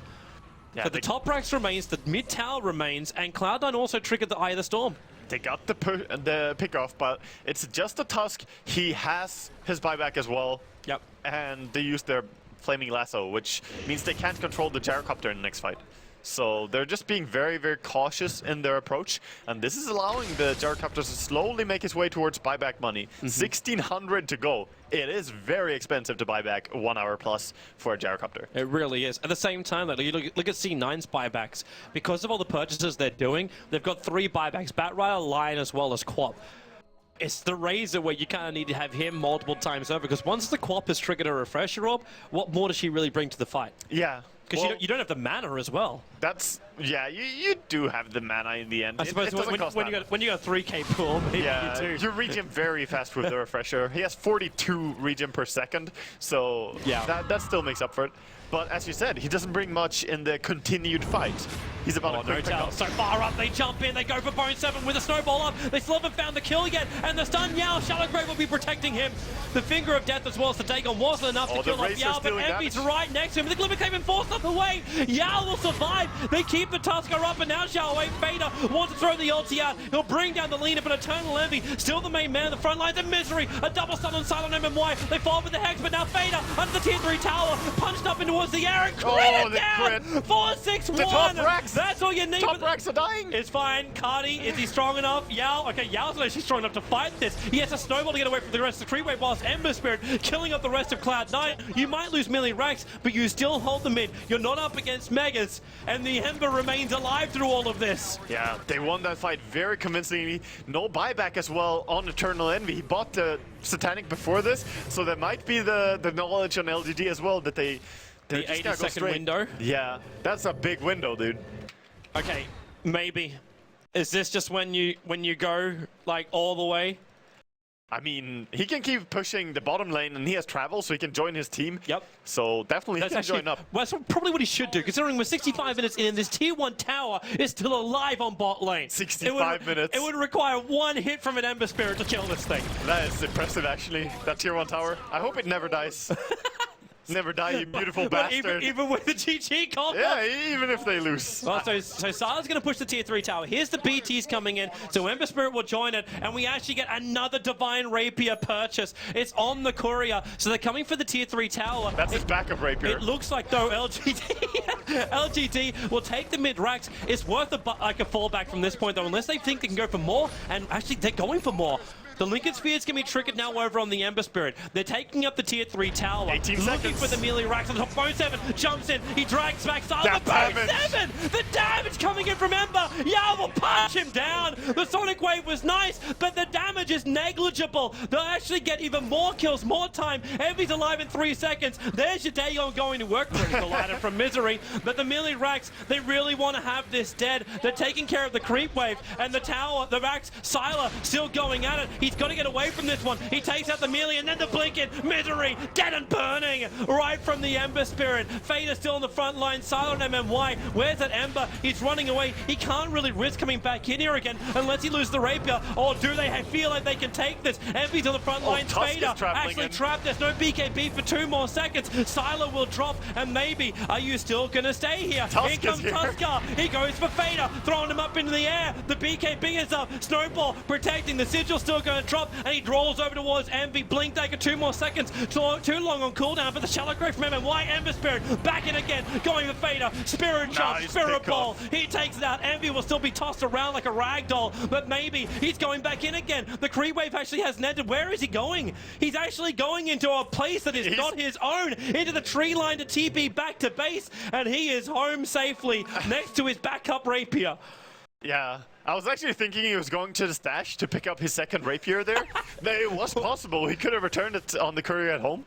Yeah, So the top racks remains, the mid tower remains, and Cloud9 also triggered the Eye of the Storm. They got the pick off, but it's just a Tusk. He has his buyback as well. Yep. And they use their Flaming Lasso, which means they can't control the Gyrocopter in the next fight. So they're just being very, very cautious in their approach, and this is allowing the Gyrocopter to slowly make his way towards buyback money. 1,600 to go. It is very expensive to buy back 1 hour plus for a Gyrocopter. It really is. At the same time, though, you look at C9's buybacks. Because of all the purchases they're doing, they've got 3 buybacks. Batrider, Lion, as well as Quap. It's the Razor where you kind of need to have him multiple times over, because once the Quap has triggered a Refresher Orb, what more does she really bring to the fight? Yeah. Because Well, you don't have the mana as well. that's, yeah, you do have the mana in the end. I suppose it doesn't cost when that you got a 3k pool, maybe Yeah, you do. you regen very fast with the Refresher. He has 42 regen per second, so Yeah. that still makes up for it. But as you said, he doesn't bring much in the continued fight. He's about Oh, a no quick tell. pick So far up, they jump in, they go for Bone7 with a snowball up. They still haven't found the kill yet, and the stun Yao. Shallow Grave will be protecting him. The Finger of Death as well, so Dagon wasn't enough to Oh, the kill off Razor's Yao, but dealing Envy's damage. right next to him. The Glimmer Cave enforced up the way. Yao will survive. They keep the Tusker up, and now Xiao Wei Fader wants to throw the ulti out. He'll bring down the leader, but Eternal Envy, still the main man. The front lines of misery. A double stun on Silent MMY. They fall with the Hex, but now Fader under the tier 3 tower, punched up and towards the air and crit it the down. crit. 4-6-1. The top racks. That's all you need. Top racks are dying! It's fine. Cardi, is he strong enough? Yao, okay, Yao's not actually strong enough to fight this. He has a snowball to get away from the rest of the tree wave, whilst Ember Spirit killing up the rest of Cloud9. You might lose melee racks, but you still hold them in. You're not up against Megas, and the Ember remains alive through all of this. Yeah, they won that fight very convincingly. No buyback as well on Eternal Envy. He bought the Satanic before this, so there might be the knowledge on LGD as well that they're The just gonna go 80-second straight. window? Yeah, that's a big window, dude. Okay, maybe. Is this just when you go, like, all the way? I mean, he can keep pushing the bottom lane, and he has travel, so he can join his team. Yep. So definitely he can join up. Well, that's probably what he should do, considering we're 65 minutes in, this tier 1 tower is still alive on bot lane. 65 minutes. It would require 1 hit from an Ember Spirit to kill this thing. That is impressive, actually. That tier 1 tower. I hope it never dies. Never die, you beautiful But bastard. even with the GG combo. Yeah, even if they lose. Well, so Sala's going to push the tier 3 tower. Here's the BTs coming in, so Ember Spirit will join it, and we actually get another Divine Rapier purchase. It's on the courier, so they're coming for the tier 3 tower. That's his backup rapier. It looks like, though, LGD will take the mid-racks. It's worth a fallback from this point, though, unless they think they can go for more, and actually they're going for more. The Lincoln Sphere's going to be triggered now over on the Ember Spirit. They're taking up the tier 3 tower. 18 looking seconds. for the melee racks on the top. Bone 7 jumps in. He drags back Silent. That Bone damage. 7! The damage coming in from Ember. Yao will punch him down. The Sonic Wave was nice, but the damage is negligible. They'll actually get even more kills, more time. Envy's alive in 3 seconds. There's your Dagon going to work. Critical item from Misery. But the melee racks, they really want to have this dead. They're taking care of the creep wave and the tower, the racks. Sylar still going at it. He's got to get away from this one. He takes out the melee and then the blinking. Misery dead and burning right from the Ember Spirit. Fader still on the front line. Sylar and MMY. Where's that Ember? He's running away. He can't really risk coming back in here again unless he loses the rapier. Or do they feel like they can take this? Envy's on the front line. Fader actually trapped. There's no BKB for 2 more seconds. Sylar will drop and maybe are you still gonna stay here? Here comes Tusker. He goes for Fader, throwing him up into the air. The BKB is up. Snowball protecting. The Sigil still going to drop, and he draws over towards Envy. Blink Dagger, 2 more seconds. Too long on cooldown, but the Shallow Grave from MMY. Ember Spirit back in again, going for Fader. Spirit Shot, Spirit Ball. He takes it out. Envy will still be tossed around like a rag doll, but maybe he's going back in again. The Creep Wave actually has netted. Where is he going? He's actually going into a place that is not his own, into the tree line to TP back to base, and he is home safely next to his backup rapier. Yeah, I was actually thinking he was going to the stash to pick up his second rapier there. It was possible. He could have returned it on the courier at home.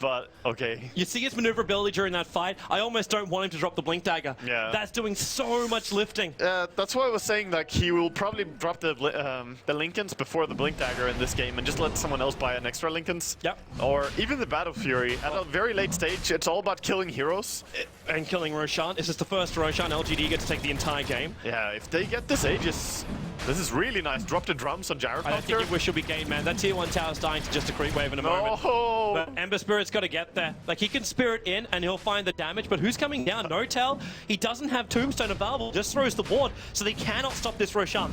But, okay. You see his maneuverability during that fight. I almost don't want him to drop the Blink Dagger. Yeah. That's doing so much lifting. That's why I was saying like he will probably drop the Lincolns before the Blink Dagger in this game and just let someone else buy an extra Lincolns. Yep. Or even the Battle Fury. At a very late stage, it's all about killing heroes. And killing Roshan. This is the first Roshan LGD gets to take the entire game. Yeah, if they get this Aegis, this is really nice. Drop the drums on Gyrocopter. I don't think you wish you'll be game, man. That tier 1 tower's dying to just a creep wave in a moment. But Ember Spirit's got to get there. Like, he can Spirit in and he'll find the damage, but who's coming down? Notel. He doesn't have Tombstone available. Just throws the ward, so they cannot stop this Roshan.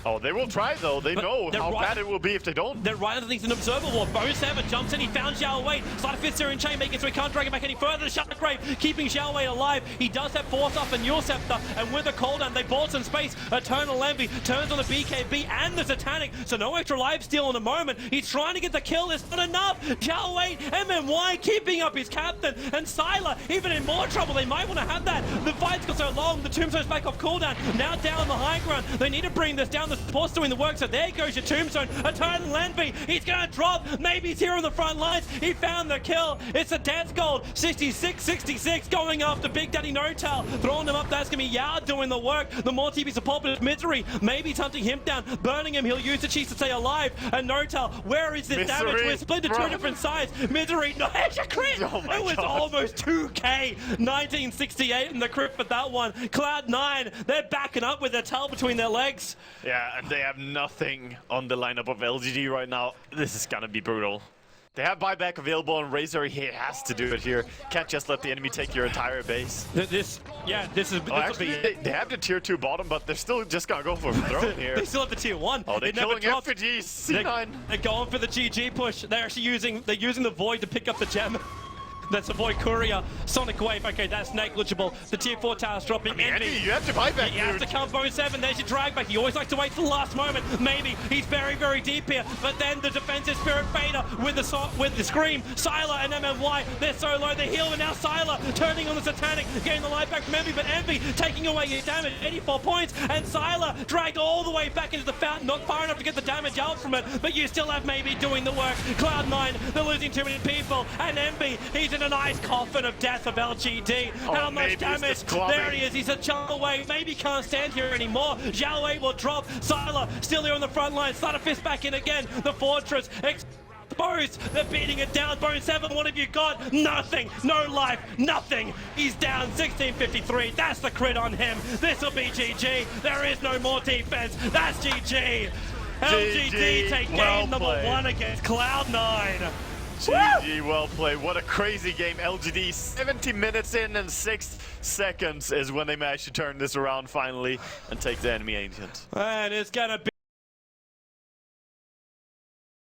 Oh, they will try though. They know how bad it will be if they don't. They're right underneath an observer ward. Bone 7 jumps in. He found Xiao Wei. Slider Fist Syrian Chain making so he can't drag it back any further. The Shutter Grave keeping Xiao Wei alive. He does have Force Up and Yule Scepter, and with a cooldown, they bought some space. Eternal Envy turns on the BKB and the Satanic, so no extra life steal in a moment. He's trying to get the kill. It's not enough. Xiao Wei, MMY keeping up his captain, and Sylar even in more trouble. They might want to have that. The fight's got so long. The Tombstone's back off cooldown. Now down the high ground. They need to bring this down. The support's doing the work. So there goes your Tombstone. Eternal Envy. He's going to drop. Maybe he's here on the front lines. He found the kill. It's a Dance Gold. 66-66 going after Big Daddy Notel. Throwing him up. That's going to be Yao doing the work. The more TP support, but it's Misery. Maybe he's hunting him down. Burning him. He'll use the cheese to stay alive. And Notel, where is this damage? We're split to 2 different sides. Misery. No, it's a crit. Oh my it was God. almost 2K. 1968 in the crit for that one. Cloud9, they're backing up with their tail between their legs. Yeah, and they have nothing on the lineup of LGD right now. This is gonna be brutal. They have buyback available on Razor. He has to do it here. Can't just let the enemy take your entire base. This is. Oh, actually, they have the tier 2 bottom, but they're still just gonna go for a throne here. They still have the tier 1. Oh, they're killing FPGs. C9. They're going for the GG push. They're actually using the Void to pick up the gem. That's a Void Courier. Sonic Wave. Okay, that's negligible. The tier 4 tower's dropping. I mean, Eddie, you have to buy back, He has to come Bone 7. There's your drag back. He always likes to wait for the last moment. Maybe he's very, very deep here. But then the defensive Spirit Fader with the Scream. Sylar and MMY. They're so low. They heal, and now Sylar turning on the Satanic, getting the life back from Envy. But Envy taking away his damage. 84 points. And Sylar dragged all the way back into the fountain. Not far enough to get the damage out from it. But you still have maybe doing the work. Cloud9, they're losing too many people. And Envy, he's in a nice coffin of death of LGD. How much damage? There he is. He's a chunk away. Maybe can't stand here anymore. Xiao Wei will drop. Sylar still here on the front line. Slider Fist back in again. The Fortress exposed. They're beating it down. Bone 7, what have you got? Nothing. No life. Nothing. He's down 1653. That's the crit on him. This will be GG. There is no more defense. That's GG. LGD take game number 1 against Cloud9. GG, well played. What a crazy game. LGD 70 minutes in and 6 seconds is when they managed to turn this around finally and take the enemy agent. And it's gonna be